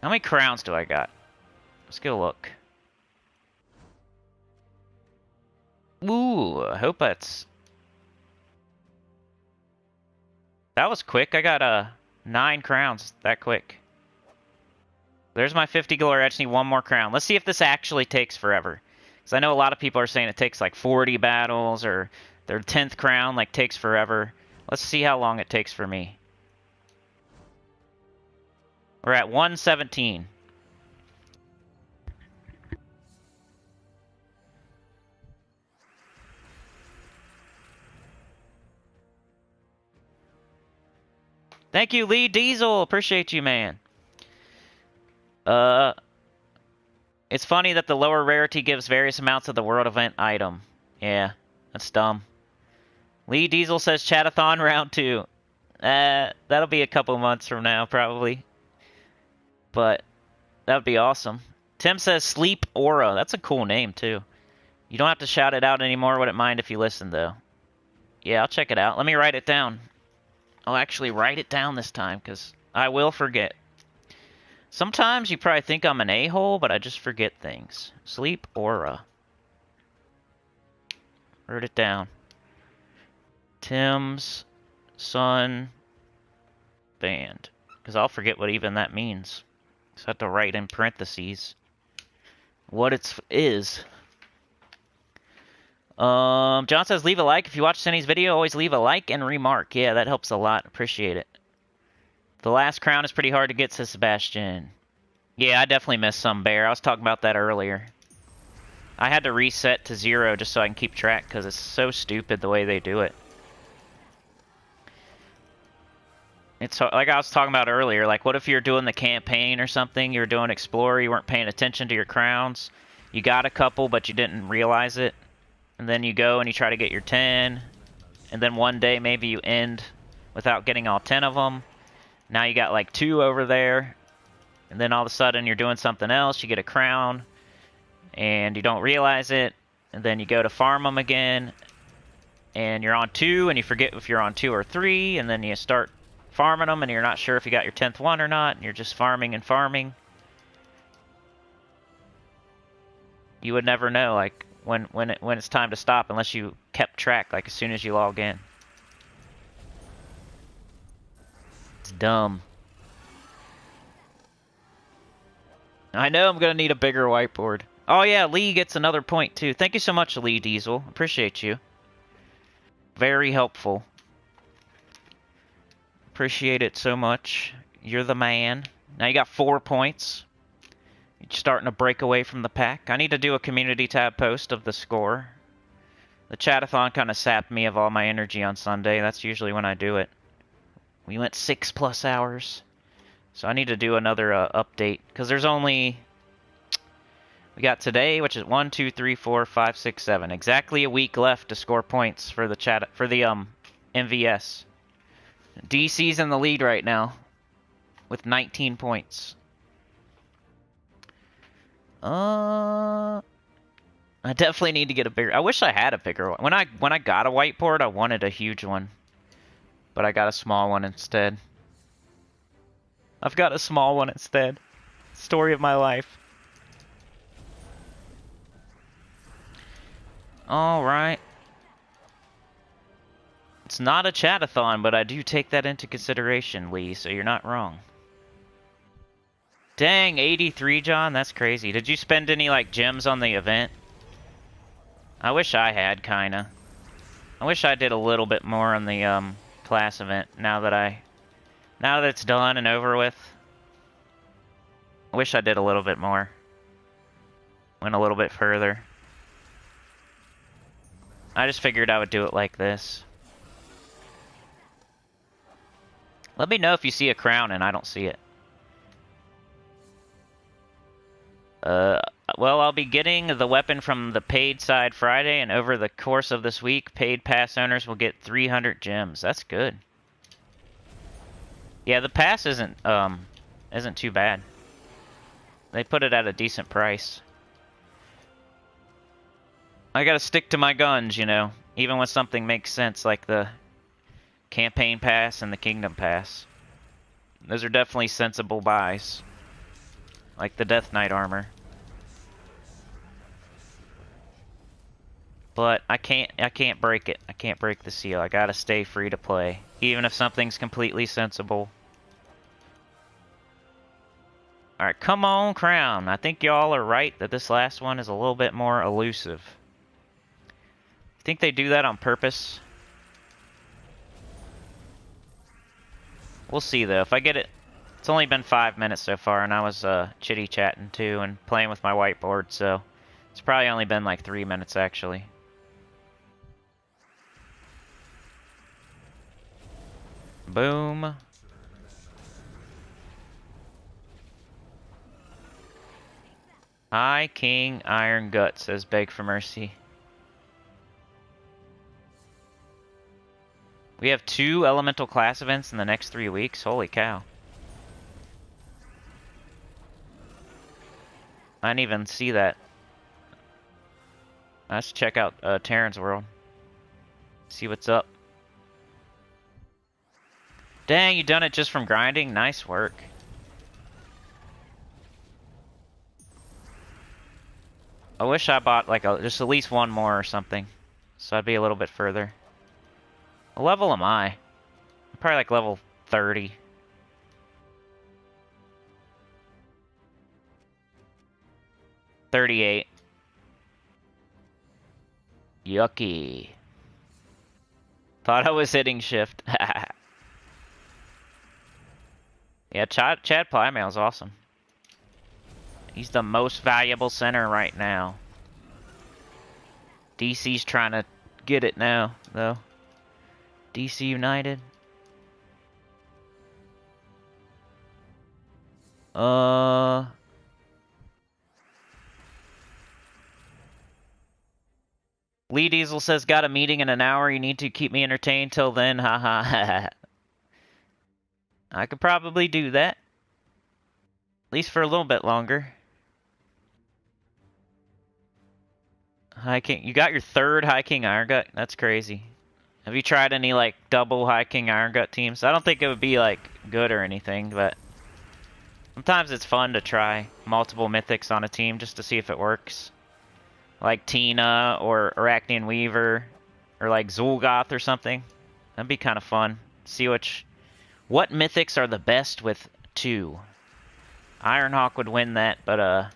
How many crowns do I got? Let's get a look. Ooh, I hope that's... That was quick. I got 9 crowns that quick. There's my 50 glory. I just need 1 more crown. Let's see if this actually takes forever. Because I know a lot of people are saying it takes like 40 battles, or their 10th crown like takes forever. Let's see how long it takes for me. We're at 117. Thank you, Lee Diesel. Appreciate you, man. It's funny that the lower rarity gives various amounts of the world event item. Yeah, that's dumb. Lee Diesel says Chatathon round 2. That'll be a couple months from now, probably. But that would be awesome. Tim says Sleep Aura. That's a cool name, too. You don't have to shout it out anymore. Wouldn't mind if you listen, though. Yeah, I'll check it out. Let me write it down. I'll actually write it down this time, because I will forget. Sometimes you probably think I'm an a-hole, but I just forget things. Sleep Aura. Wrote it down. Tim's son band. Because I'll forget what even that means. So I have to write in parentheses what it is. John says, leave a like. If you watch Cindy's video, always leave a like and remark. Yeah, that helps a lot. Appreciate it. The last crown is pretty hard to get, says Sebastian. Yeah, I definitely missed some, Bear. I was talking about that earlier. I had to reset to 0 just so I can keep track, because it's so stupid the way they do it. It's like I was talking about earlier, like what if you're doing the campaign or something, you're doing Explorer, you weren't paying attention to your crowns, you got a couple but you didn't realize it, and then you go and you try to get your 10, and then one day maybe you end without getting all 10 of them. Now you got like 2 over there, and then all of a sudden you're doing something else, you get a crown, and you don't realize it, and then you go to farm them again, and you're on 2, and you forget if you're on 2 or 3, and then you start farming them, and you're not sure if you got your 10th one or not, and you're just farming and farming. You would never know, like, when it's time to stop unless you kept track, like, as soon as you log in. It's dumb. I know I'm gonna need a bigger whiteboard. Oh yeah, Lee gets another point, too. Thank you so much, Lee Diesel. Appreciate you. Very helpful. Appreciate it so much. You're the man. Now you got 4 points. You're starting to break away from the pack. I need to do a community tab post of the score. The chatathon kind of sapped me of all my energy on Sunday. That's usually when I do it. We went 6+ hours. So I need to do another update. Because there's only... We got today, which is 1, 2, 3, 4, 5, 6, 7. Exactly a week left to score points for the MVS. DC's in the lead right now with 19 points. I definitely need to get a bigger... I wish I had a bigger one. When I got a whiteboard, I wanted a huge one. But I got a small one instead. I've got a small one instead. Story of my life. Alright. It's not a chatathon, but I do take that into consideration, Lee, so you're not wrong. Dang, 83, John? That's crazy. Did you spend any, like, gems on the event? I wish I had, kinda. I wish I did a little bit more on the, class event, now that it's done and over with. I wish I did a little bit more. Went a little bit further. I just figured I would do it like this. Let me know if you see a crown and I don't see it. Well, I'll be getting the weapon from the paid side Friday, and over the course of this week, paid pass owners will get 300 gems. That's good. Yeah, the pass isn't too bad. They put it at a decent price. I gotta stick to my guns, you know, even when something makes sense, like the campaign pass and the kingdom pass. Those are definitely sensible buys. Like the Death Knight armor. But I can't break it. I can't break the seal. I gotta stay free to play. Even if something's completely sensible. Alright, come on, crown. I think y'all are right that this last one is a little bit more elusive. I think they do that on purpose. We'll see though. If I get it... It's only been 5 minutes so far, and I was chitty-chatting too and playing with my whiteboard, so... It's probably only been like 3 minutes actually. Boom. High King Iron Gut, says Beg for Mercy. We have 2 elemental class events in the next 3 weeks. Holy cow. I didn't even see that. Let's check out Terran's World. See what's up. Dang, you done it just from grinding? Nice work. I wish I bought like just at least one more or something. So I'd be a little bit further. What level am I? I'm probably like level 30. $38. Yucky. Thought I was hitting shift. Yeah, Chad Plymail is awesome. He's the most valuable center right now. DC's trying to get it now, though. DC United. Lee Diesel says, got a meeting in an hour. You need to keep me entertained till then. Haha. I could probably do that. At least for a little bit longer. High King, you got your 3rd High King Iron Gut? That's crazy. Have you tried any like double High King Iron Gut teams? I don't think it would be like good or anything, but sometimes it's fun to try multiple mythics on a team just to see if it works. Like Tina or Arachnean Weaver or like Zul'Goth or something. That'd be kind of fun. See what mythics are the best with 2. Ironhawk would win that, but I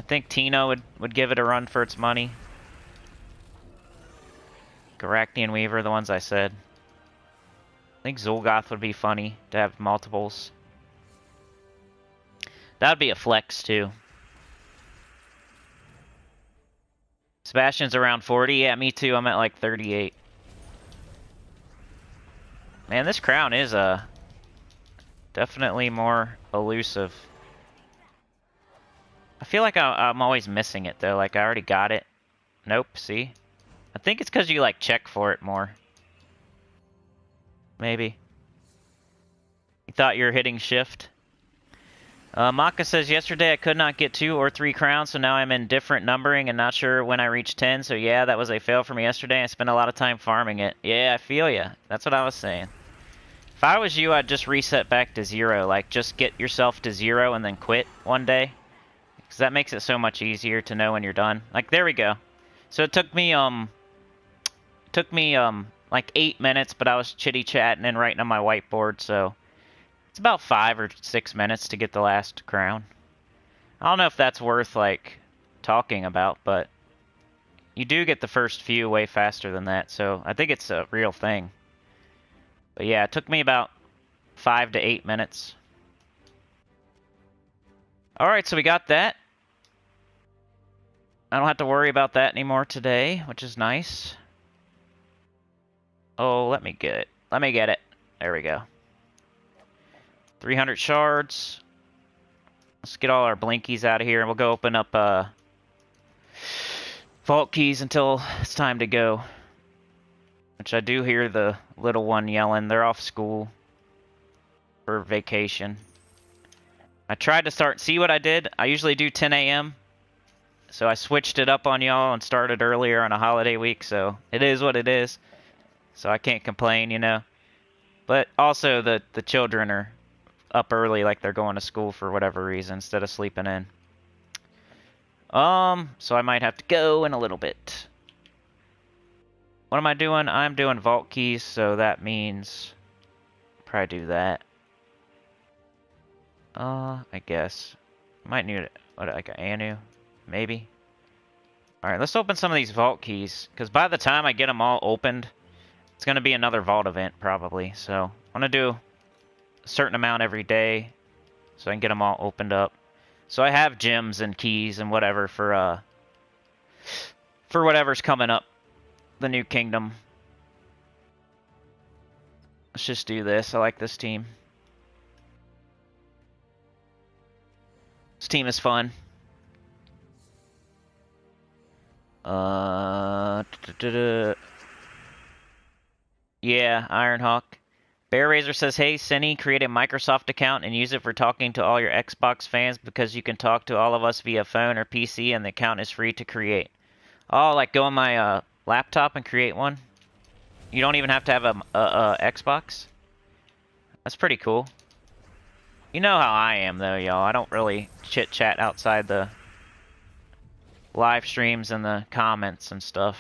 think Tina would give it a run for its money. Garactian Weaver, the ones I said. I think Zul'Goth would be funny to have multiples. That would be a flex, too. Sebastian's around 40. Yeah, me too. I'm at like 38. Man, this crown is definitely more elusive. I feel like I'm always missing it, though. Like, I already got it. Nope, see? I think it's because you, like, check for it more. Maybe. You thought you were hitting shift? Maka says, yesterday I could not get 2 or 3 crowns, so now I'm in different numbering and not sure when I reach 10. So yeah, that was a fail for me yesterday. I spent a lot of time farming it. Yeah, I feel ya. That's what I was saying. If I was you, I'd just reset back to 0. Like, just get yourself to 0 and then quit one day. Because that makes it so much easier to know when you're done. Like, there we go. So it took me, like 8 minutes, but I was chitty-chatting and writing on my whiteboard, so... It's about 5 or 6 minutes to get the last crown. I don't know if that's worth, like, talking about, but you do get the first few way faster than that, so I think it's a real thing. But yeah, it took me about 5 to 8 minutes. Alright, so we got that. I don't have to worry about that anymore today, which is nice. Oh, let me get it. Let me get it. There we go. 300 shards. Let's get all our blinkies out of here, and we'll go open up vault keys until it's time to go. Which I do hear the little one yelling. They're off school for vacation. I tried to start... See what I did? I usually do 10 a.m. So I switched it up on y'all and started earlier on a holiday week, so it is what it is. So I can't complain, you know. But also the children are up early, like they're going to school for whatever reason, instead of sleeping in. So I might have to go in a little bit. What am I doing? I'm doing vault keys, so that means probably do that. I guess. Might need what, like an Anu, maybe. Alright, let's open some of these vault keys, because by the time I get them all opened, it's going to be another vault event, probably. So, I'm going to do a certain amount every day so I can get them all opened up. So I have gems and keys and whatever for whatever's coming up. The new kingdom. Let's just do this. I like this team. This team is fun. Yeah, Ironhawk. Bear Razor says, hey, Sinny, create a Microsoft account and use it for talking to all your Xbox fans because you can talk to all of us via phone or PC and the account is free to create. Oh, like go on my laptop and create one? You don't even have to have a Xbox? That's pretty cool. You know how I am, though, y'all. I don't really chit-chat outside the live streams and the comments and stuff.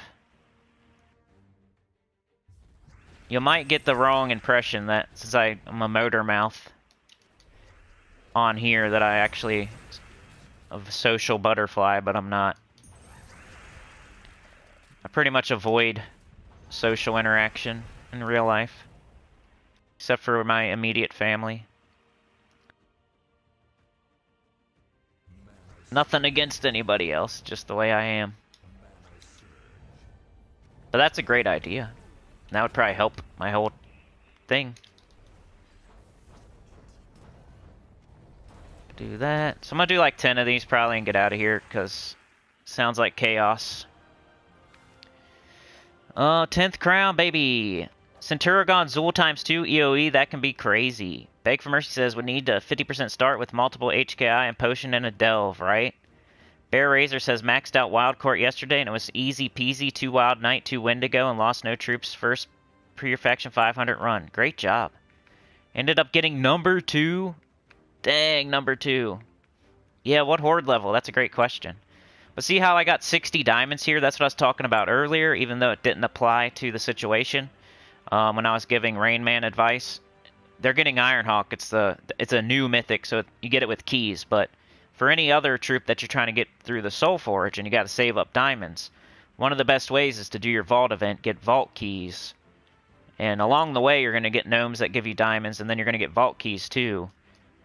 You might get the wrong impression that since I'm a motor mouth on here that I actually a social butterfly, but I'm not. I pretty much avoid social interaction in real life, except for my immediate family. Nothing against anybody else, just the way I am. But that's a great idea. That would probably help my whole thing. Do that. So I'm gonna do like 10 of these probably and get out of here, because sounds like chaos. 10th crown, baby. Centuragon Zul times 2 EOE, that can be crazy. Beg for Mercy says, we need a 50% start with multiple HKI and potion and a delve, right? Bear Razor says, maxed out Wild Court yesterday and it was easy peasy. 2 Wild Knight, 2 Wendigo, and lost no troops first pre-faction 500 run. Great job. Ended up getting number 2. Dang, number 2. Yeah, what horde level? That's a great question. But see how I got 60 diamonds here? That's what I was talking about earlier, even though it didn't apply to the situation. When I was giving Rain Man advice. They're getting Ironhawk. It's a new mythic, so you get it with keys. But for any other troop that you're trying to get through the Soul Forge, and you got to save up diamonds, one of the best ways is to do your vault event, get vault keys. And along the way, you're going to get gnomes that give you diamonds, and then you're going to get vault keys too.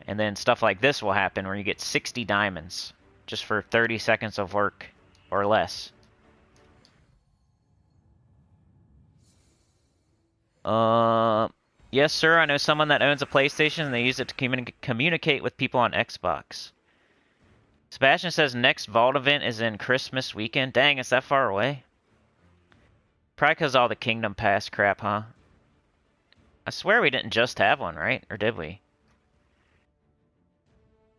And then stuff like this will happen where you get 60 diamonds just for 30 seconds of work or less. Yes, sir. I know someone that owns a PlayStation and they use it to communicate with people on Xbox. Sebastian says next vault event is in Christmas weekend. Dang, it's that far away. Probably because all the Kingdom Pass crap, huh? I swear we didn't just have one, right? Or did we?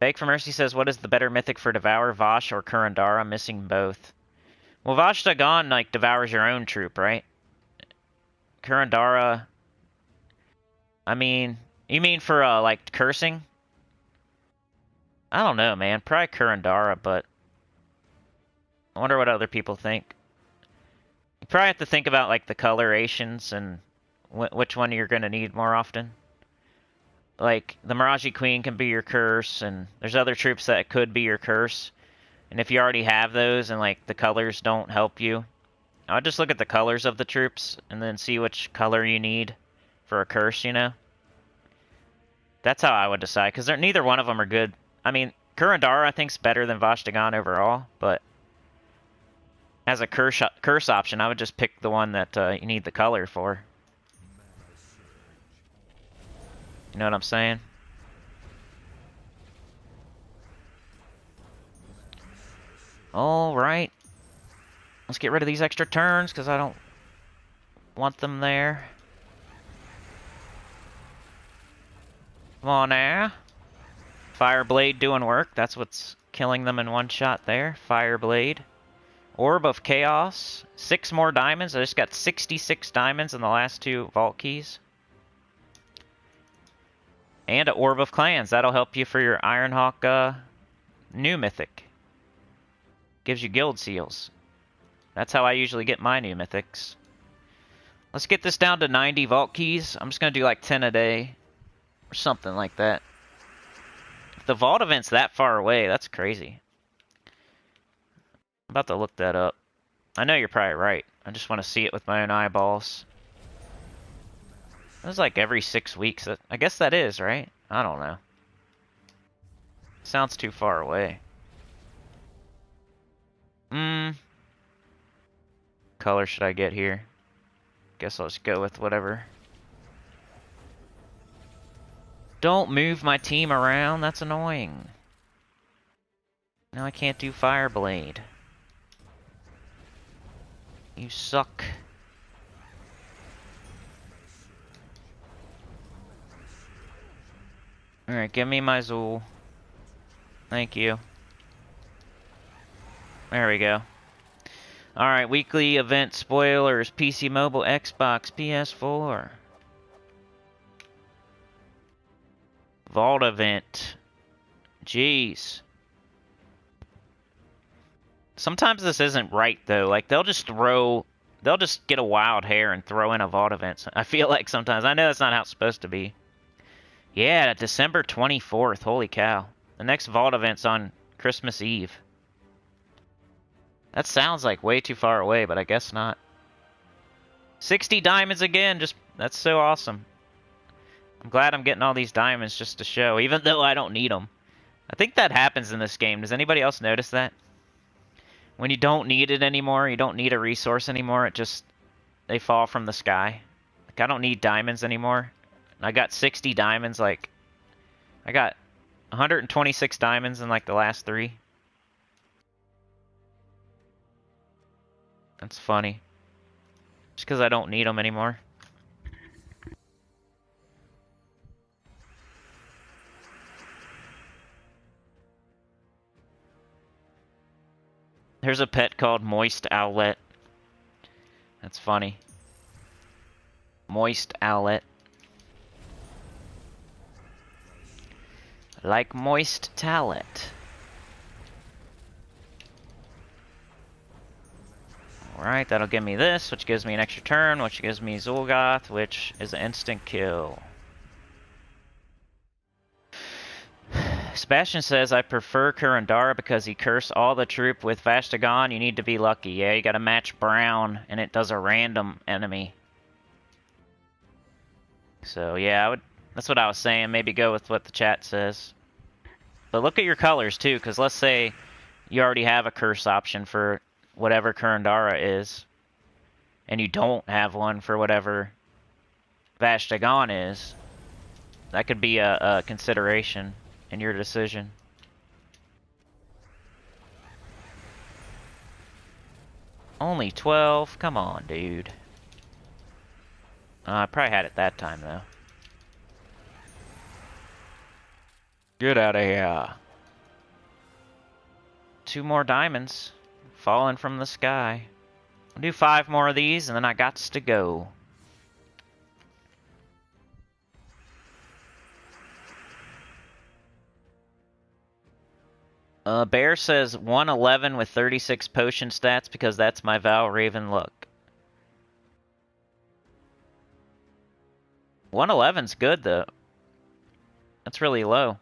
Beg for Mercy says, what is the better mythic for Devour, Vosh or Kurandara? I'm missing both. Well, Vosh Dagon, like, devours your own troop, right? Kurandara... I mean... You mean for, like, cursing? I don't know, man. Probably Kurandara, but... I wonder what other people think. You probably have to think about, like, the colorations and which one you're going to need more often. Like, the Mirage Queen can be your curse, and there's other troops that could be your curse. And if you already have those and, like, the colors don't help you, I would just look at the colors of the troops and then see which color you need for a curse, you know? That's how I would decide, because neither one of them are good. I mean, Kurandara I think is better than Vosh Dagon overall, but as a curse option, I would just pick the one that you need the color for. You know what I'm saying? Alright. Let's get rid of these extra turns, because I don't want them there. Come on now. Fireblade doing work. That's what's killing them in one shot there. Fireblade. Orb of Chaos. 6 more diamonds. I just got 66 diamonds in the last 2 vault keys. And an Orb of Clans. That'll help you for your Ironhawk new mythic. Gives you guild seals. That's how I usually get my new mythics. Let's get this down to 90 vault keys. I'm just going to do like 10 a day. Or something like that. If the vault event's that far away, that's crazy. I'm about to look that up. I know you're probably right. I just want to see it with my own eyeballs. It's like every 6 weeks. I guess that is, right? I don't know. Sounds too far away. Color should I get here? Guess I'll just go with whatever. Don't move my team around. That's annoying. Now I can't do Fireblade. You suck. Alright, give me my Zool. Thank you. There we go. Alright, weekly event spoilers. PC, mobile, Xbox, PS4. Vault event. Jeez. Sometimes this isn't right, though. Like, they'll just get a wild hair and throw in a vault event. I feel like sometimes. I know that's not how it's supposed to be. Yeah, December 24th. Holy cow. The next vault event's on Christmas Eve. That sounds like way too far away, but I guess not. 60 diamonds again. That's so awesome. I'm glad I'm getting all these diamonds just to show, even though I don't need them. I think that happens in this game. Does anybody else notice that? When you don't need it anymore, you don't need a resource anymore, they fall from the sky. Like, I don't need diamonds anymore. I got 60 diamonds, like, I got 126 diamonds in, like, the last 3. That's funny. Just because I don't need them anymore. There's a pet called Moist Owlet. That's funny. Moist Owlet. Like moist towelette. Alright, that'll give me this, which gives me an extra turn, which gives me Zul'Goth, which is an instant kill. Sebastian says, I prefer Kurandara because he cursed all the troop with Vastagon. You need to be lucky. Yeah, you gotta match Brown, and it does a random enemy. So, yeah, that's what I was saying. Maybe go with what the chat says. But look at your colors, too, because let's say you already have a curse option for whatever Kurandara is, and you don't have one for whatever Vastagon is. That could be a consideration in your decision. Only 12? Come on, dude. I probably had it that time, though. Get out of here. 2 more diamonds falling from the sky. I'll do 5 more of these, and then I gots to go. Bear says 111 with 36 potion stats because that's my Val Raven luck. 111's good, though. That's really low.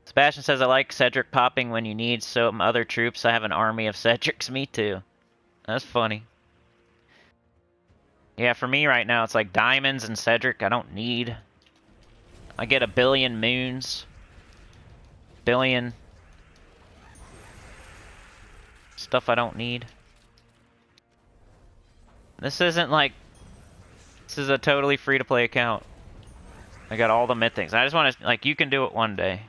Sebastian says, I like Cedric popping when you need some other troops. I have an army of Cedrics. Me too. That's funny. Yeah, for me right now, it's like diamonds and Cedric I don't need. I get a billion moons. Billion stuff I don't need. This isn't like... This is a totally free-to-play account. I got all the mythics. I just want to... Like, you can do it one day.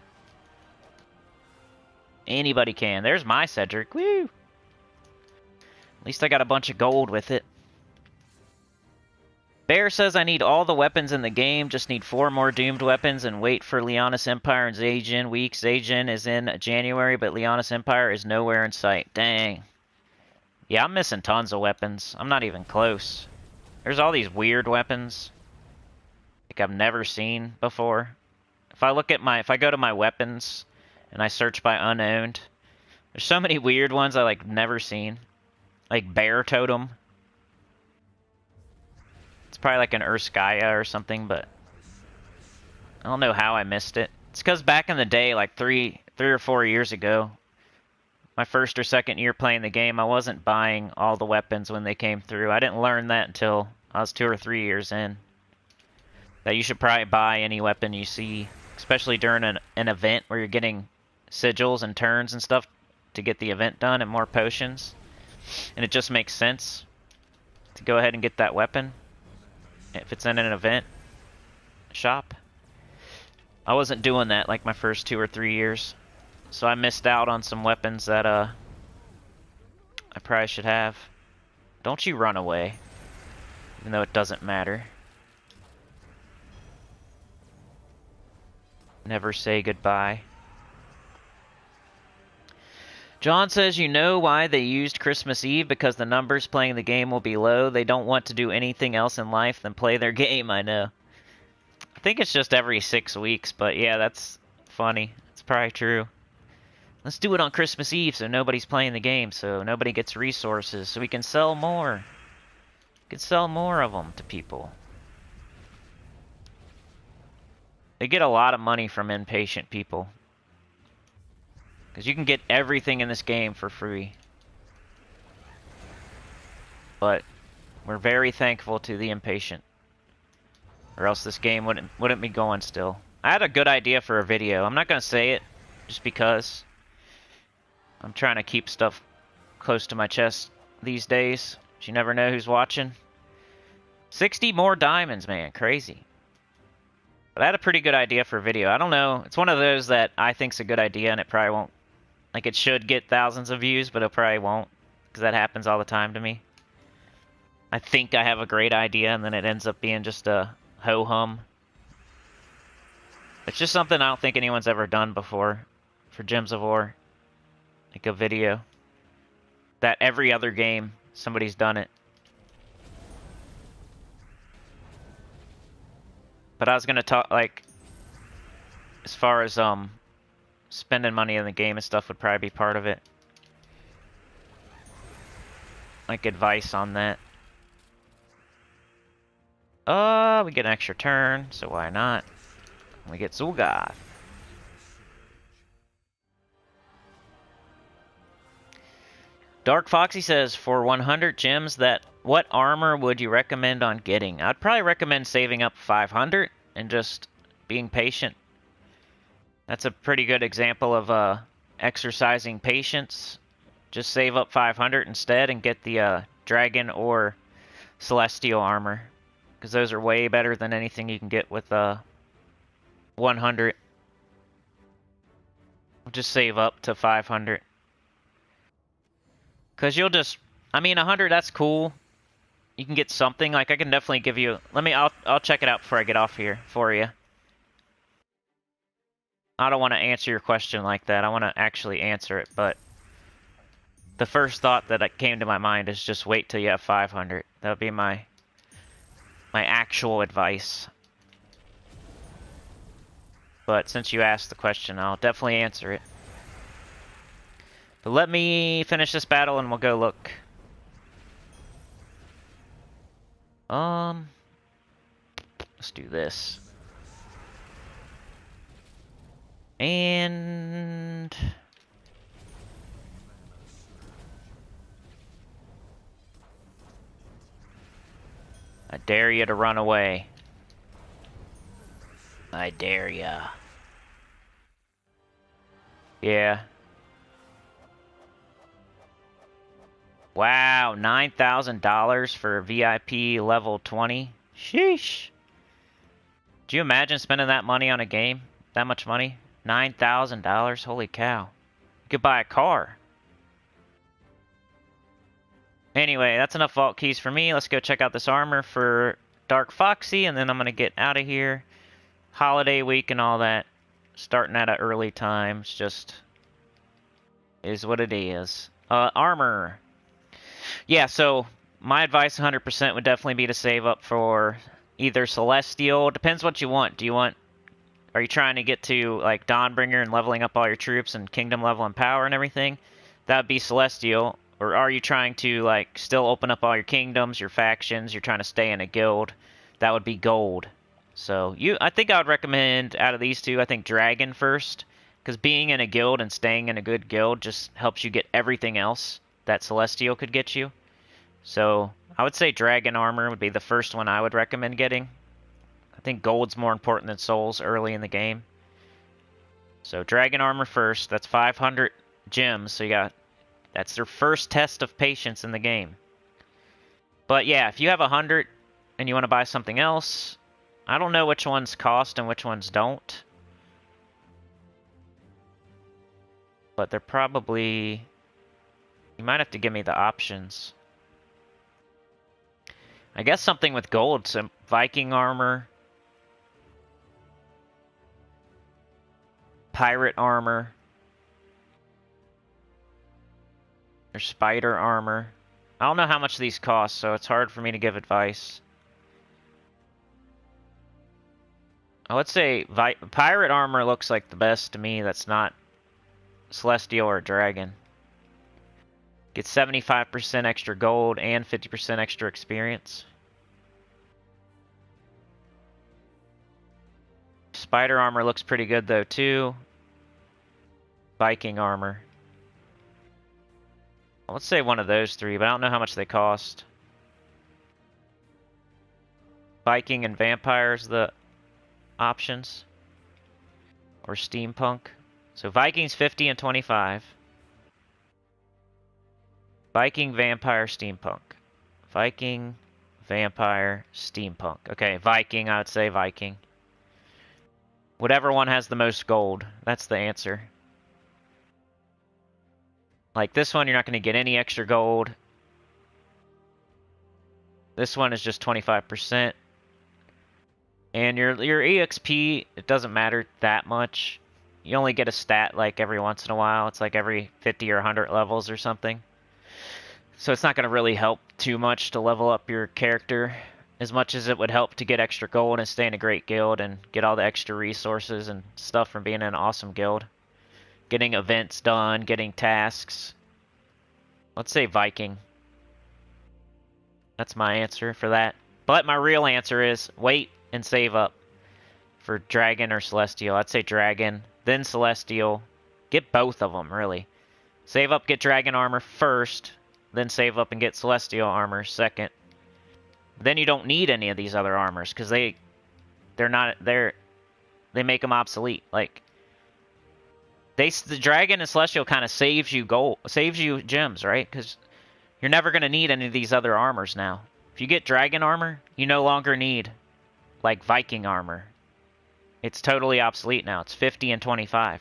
Anybody can. There's my Cedric. Woo! At least I got a bunch of gold with it. Bear says I need all the weapons in the game. Just need 4 more doomed weapons and wait for Leonis Empire and Zajan week. Zajan is in January, but Leonis Empire is nowhere in sight. Dang. Yeah, I'm missing tons of weapons. I'm not even close. There's all these weird weapons like I've never seen before. If I look at if I go to my weapons and I search by unowned, there's so many weird ones I like never seen. Like Bear Totem. It's probably like an Urskaya or something, but I don't know how I missed it. It's because back in the day, like three or 4 years ago, my first or second year playing the game, I wasn't buying all the weapons when they came through. I didn't learn that until I was 2 or 3 years in. That you should probably buy any weapon you see, especially during an event where you're getting sigils and turns and stuff to get the event done and more potions. And it just makes sense to go ahead and get that weapon if it's in an event shop. I wasn't doing that like my first 2 or 3 years. So I missed out on some weapons that I probably should have. Don't you run away. Even though it doesn't matter. Never say goodbye. John says, you know why they used Christmas Eve? Because the numbers playing the game will be low. They don't want to do anything else in life than play their game, I know. I think it's just every 6 weeks, but yeah, that's funny. It's probably true. Let's do it on Christmas Eve so nobody's playing the game, so nobody gets resources, so we can sell more. We can sell more of them to people. They get a lot of money from impatient people. Because you can get everything in this game for free. But we're very thankful to the impatient. Or else this game wouldn't be going still. I had a good idea for a video. I'm not going to say it just because I'm trying to keep stuff close to my chest these days. You never know who's watching. 60 more diamonds, man. Crazy. But I had a pretty good idea for a video. I don't know. It's one of those that I think's a good idea and it probably won't. Like, it should get thousands of views, but it probably won't. Because that happens all the time to me. I think I have a great idea, and then it ends up being just a ho-hum. It's just something I don't think anyone's ever done before for Gems of War. Like a video. That every other game, somebody's done it. But I was going to talk, like, as far as, spending money in the game and stuff would probably be part of it. Like advice on that. We get an extra turn, so why not? We get Zul'Goth. Dark Foxy says, for 100 gems, what armor would you recommend on getting? I'd probably recommend saving up 500 and just being patient. That's a pretty good example of exercising patience. Just save up 500 instead and get the dragon or celestial armor, because those are way better than anything you can get with 100. Just save up to 500. Because you'll just, I mean, 100, that's cool. You can get something. Like, I can definitely give you, I'll check it out before I get off here for you. I don't want to answer your question like that. I want to actually answer it, but the first thought that came to my mind is just wait till you have 500. That would be my actual advice. But since you asked the question, I'll definitely answer it. But let me finish this battle and we'll go look. Let's do this. And I dare you to run away. I dare ya. Yeah. Wow, $9,000 for VIP level 20. Sheesh. Do you imagine spending that money on a game? That much money? $9,000? Holy cow. You could buy a car. Anyway, that's enough vault keys for me. Let's go check out this armor for Dark Foxy, and then I'm going to get out of here. Holiday week and all that. Starting at an early time. It's just is what it is. Armor. Yeah, so my advice 100% would definitely be to save up for either Celestial. Depends what you want. Are you trying to get to like Dawnbringer and leveling up all your troops and kingdom level and power and everything? That would be Celestial. Or are you trying to like still open up all your kingdoms, your factions, you're trying to stay in a guild? That would be Gold. So I think I would recommend out of these two, I think Dragon first, because being in a guild and staying in a good guild just helps you get everything else that Celestial could get you. So I would say Dragon Armor would be the first one I would recommend getting. I think Gold's more important than Souls early in the game. So Dragon Armor first. That's 500 gems. So that's their first test of patience in the game. But yeah, if you have 100 and you want to buy something else, I don't know which ones cost and which ones don't. But they're probably... You might have to give me the options. I guess something with gold, some Viking armor, pirate armor, or spider armor. I don't know how much these cost, so it's hard for me to give advice. I would say pirate armor looks like the best to me that's not Celestial or Dragon. Get 75% extra gold and 50% extra experience. Spider armor looks pretty good though too. Viking armor. Let's say one of those three, but I don't know how much they cost. Viking and vampires the options. Or steampunk. So Viking's 50 and 25. Viking, vampire, steampunk. Viking, vampire, steampunk. Okay, Viking, I would say Viking. Whatever one has the most gold, that's the answer. Like this one, you're not going to get any extra gold. This one is just 25%. And your EXP, it doesn't matter that much. You only get a stat like every once in a while. It's like every 50 or 100 levels or something. So it's not going to really help too much to level up your character as much as it would help to get extra gold and stay in a great guild and get all the extra resources and stuff from being in an awesome guild. Getting events done, getting tasks. Let's say Viking. That's my answer for that. But my real answer is wait and save up. for Dragon or Celestial. I'd say Dragon, then Celestial. Get both of them, really. Save up, get Dragon armor first, then save up and get Celestial armor second. Then you don't need any of these other armors because they make them obsolete. Like the Dragon and Celestial kind of saves you gems, right? Because you're never gonna need any of these other armors now. If you get Dragon armor, you no longer need like Viking armor. It's totally obsolete now. It's 50 and 25.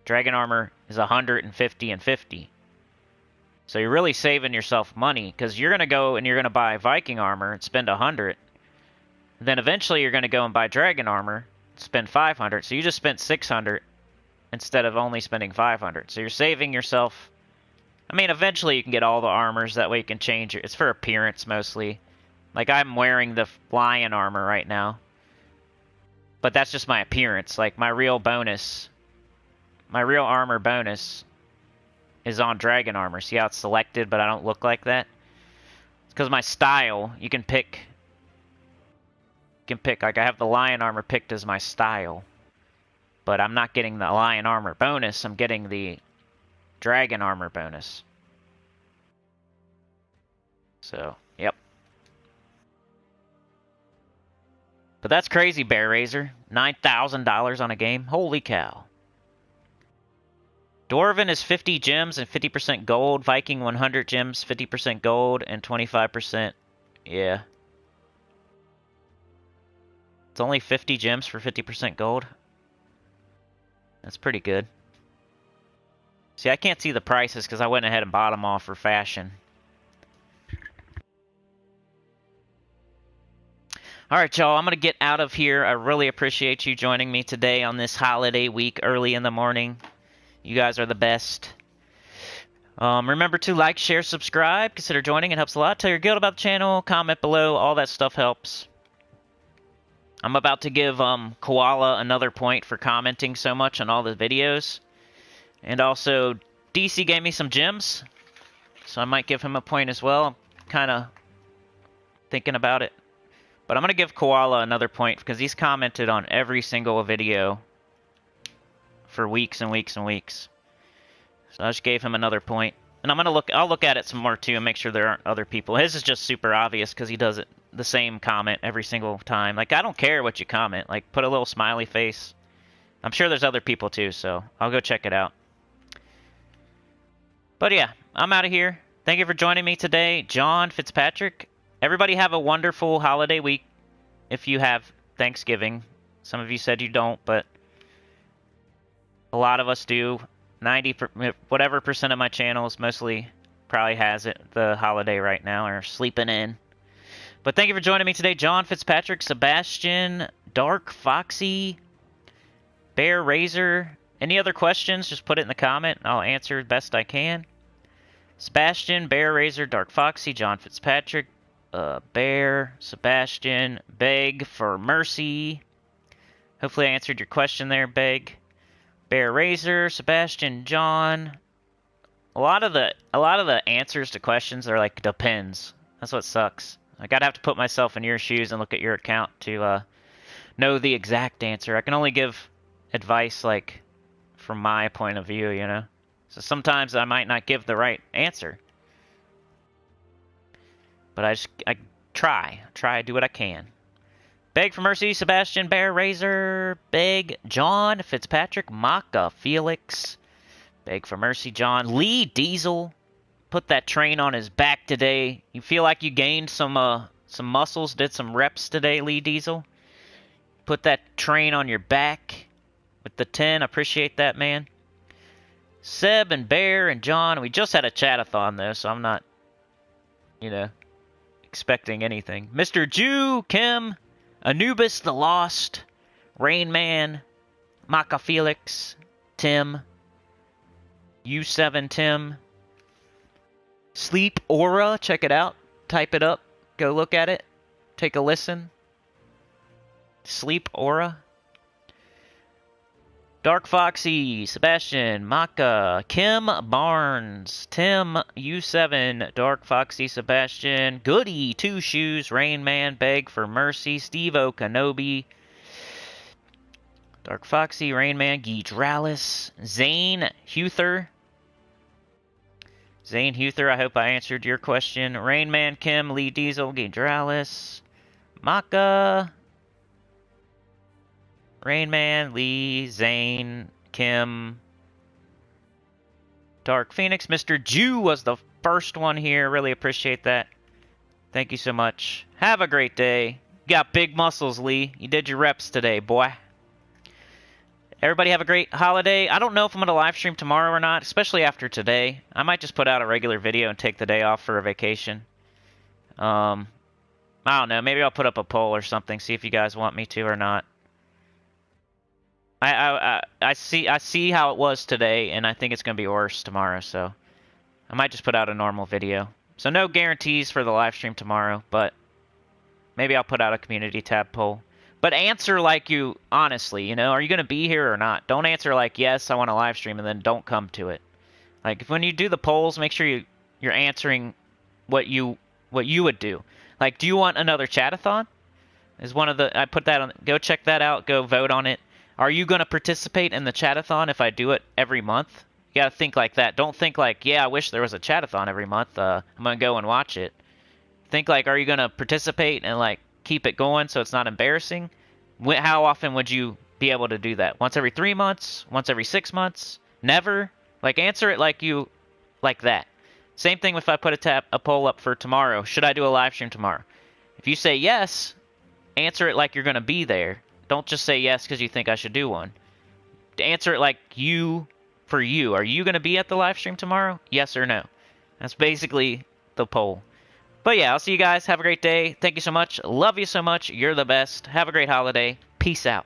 Dragon armor is 150 and 50. So you're really saving yourself money because you're going to go and you're going to buy Viking armor and spend 100. Then eventually you're going to go and buy Dragon armor, spend 500. So you just spent 600 instead of only spending 500. So you're saving yourself. I mean, eventually you can get all the armors. That way you can change it. It's for appearance mostly. Like I'm wearing the lion armor right now. But that's just my appearance. Like my real bonus, my real armor bonus is on Dragon armor. See how it's selected, but I don't look like that? It's because my style, you can pick, like I have the lion armor picked as my style. But I'm not getting the lion armor bonus, I'm getting the Dragon armor bonus. So, yep. But that's crazy, Bear Razor. $9,000 on a game. Holy cow. Dwarven is 50 gems and 50% gold. Viking 100 gems, 50% gold, and 25%. Yeah. It's only 50 gems for 50% gold. That's pretty good. See, I can't see the prices because I went ahead and bought them all for fashion. Alright, y'all, I'm going to get out of here. I really appreciate you joining me today on this holiday week early in the morning. You guys are the best. Remember to like, share, subscribe. Consider joining. It helps a lot. Tell your guild about the channel. Comment below. All that stuff helps. I'm about to give Koala another point for commenting so much on all the videos. And also, DC gave me some gems. So I might give him a point as well. I'm kind of thinking about it. But I'm going to give Koala another point because he's commented on every single video for weeks and weeks and weeks. So I just gave him another point. And I'll look at it some more too and make sure there aren't other people. His is just super obvious because he does it the same comment every single time. Like, I don't care what you comment. Like, put a little smiley face. I'm sure there's other people too, so I'll go check it out. But yeah, I'm out of here. Thank you for joining me today, John Fitzpatrick. Everybody have a wonderful holiday week if you have Thanksgiving. Some of you said you don't, but a lot of us do. 90% of my channels mostly probably has it the holiday right now or sleeping in. But thank you for joining me today, John Fitzpatrick, Sebastian, Dark Foxy, Bear Razor. Any other questions, just put it in the comment. I'll answer best I can. Sebastian, Bear Razor, Dark Foxy, John Fitzpatrick, Bear, Sebastian, Beg for Mercy. Hopefully I answered your question there, Beg. Bear Razor, Sebastian, John. A lot of the answers to questions are like depends. That's what sucks. I gotta have to put myself in your shoes and look at your account to know the exact answer. I can only give advice like from my point of view, you know. So sometimes I might not give the right answer. But I try, do what I can. Beg for Mercy, Sebastian, Bear Razor, Beg, John Fitzpatrick, Maka, Felix, Beg for Mercy, John, Lee Diesel, put that train on his back today. You feel like you gained some muscles, did some reps today, Lee Diesel. Put that train on your back with the 10, appreciate that, man. Seb and Bear and John, we just had a chat-a-thon though, so I'm not, you know, expecting anything. Mr. Jew, Kim, Anubis the Lost, Rain Man, Maka Felix, Tim, U7 Tim, Sleep Aura, check it out, type it up, go look at it, take a listen. Sleep Aura. Dark Foxy, Sebastian, Maka, Kim Barnes, Tim, U7, Dark Foxy, Sebastian, Goody, Two Shoes, Rain Man, Beg for Mercy, Steve-O Kenobi, Dark Foxy, Rainman, Geedralis, Zane Huther. Zane Huther, I hope I answered your question. Rainman, Kim, Lee Diesel, Geedralis, Maka, Rainman, Lee, Zane, Kim, Dark Phoenix. Mr. Jew was the first one here. Really appreciate that. Thank you so much. Have a great day. You got big muscles, Lee. You did your reps today, boy. Everybody have a great holiday. I don't know if I'm going to live stream tomorrow or not, especially after today. I might just put out a regular video and take the day off for a vacation. I don't know. Maybe I'll put up a poll or something, see if you guys want me to or not. I see how it was today, and I think it's going to be worse tomorrow, so I might just put out a normal video. So no guarantees for the live stream tomorrow, but maybe I'll put out a community tab poll. But answer like you, honestly, you know, are you going to be here or not? Don't answer like, yes, I want to live stream, and then don't come to it. Like, when you do the polls, make sure you're answering what you would do. Like, do you want another chatathon? Is one of the, I put that on, go check that out, go vote on it. Are you going to participate in the chatathon if I do it every month? You got to think like that. Don't think like, yeah, I wish there was a chatathon every month. I'm going to go and watch it. Think like, are you going to participate and, like, keep it going so it's not embarrassing? How often would you be able to do that? Once every 3 months? Once every 6 months? Never? Like, answer it like you, like that. Same thing if I put a poll up for tomorrow. Should I do a live stream tomorrow? If you say yes, answer it like you're going to be there. Don't just say yes because you think I should do one. Answer it like you, for you. Are you going to be at the live stream tomorrow? Yes or no? That's basically the poll. But yeah, I'll see you guys. Have a great day. Thank you so much. Love you so much. You're the best. Have a great holiday. Peace out.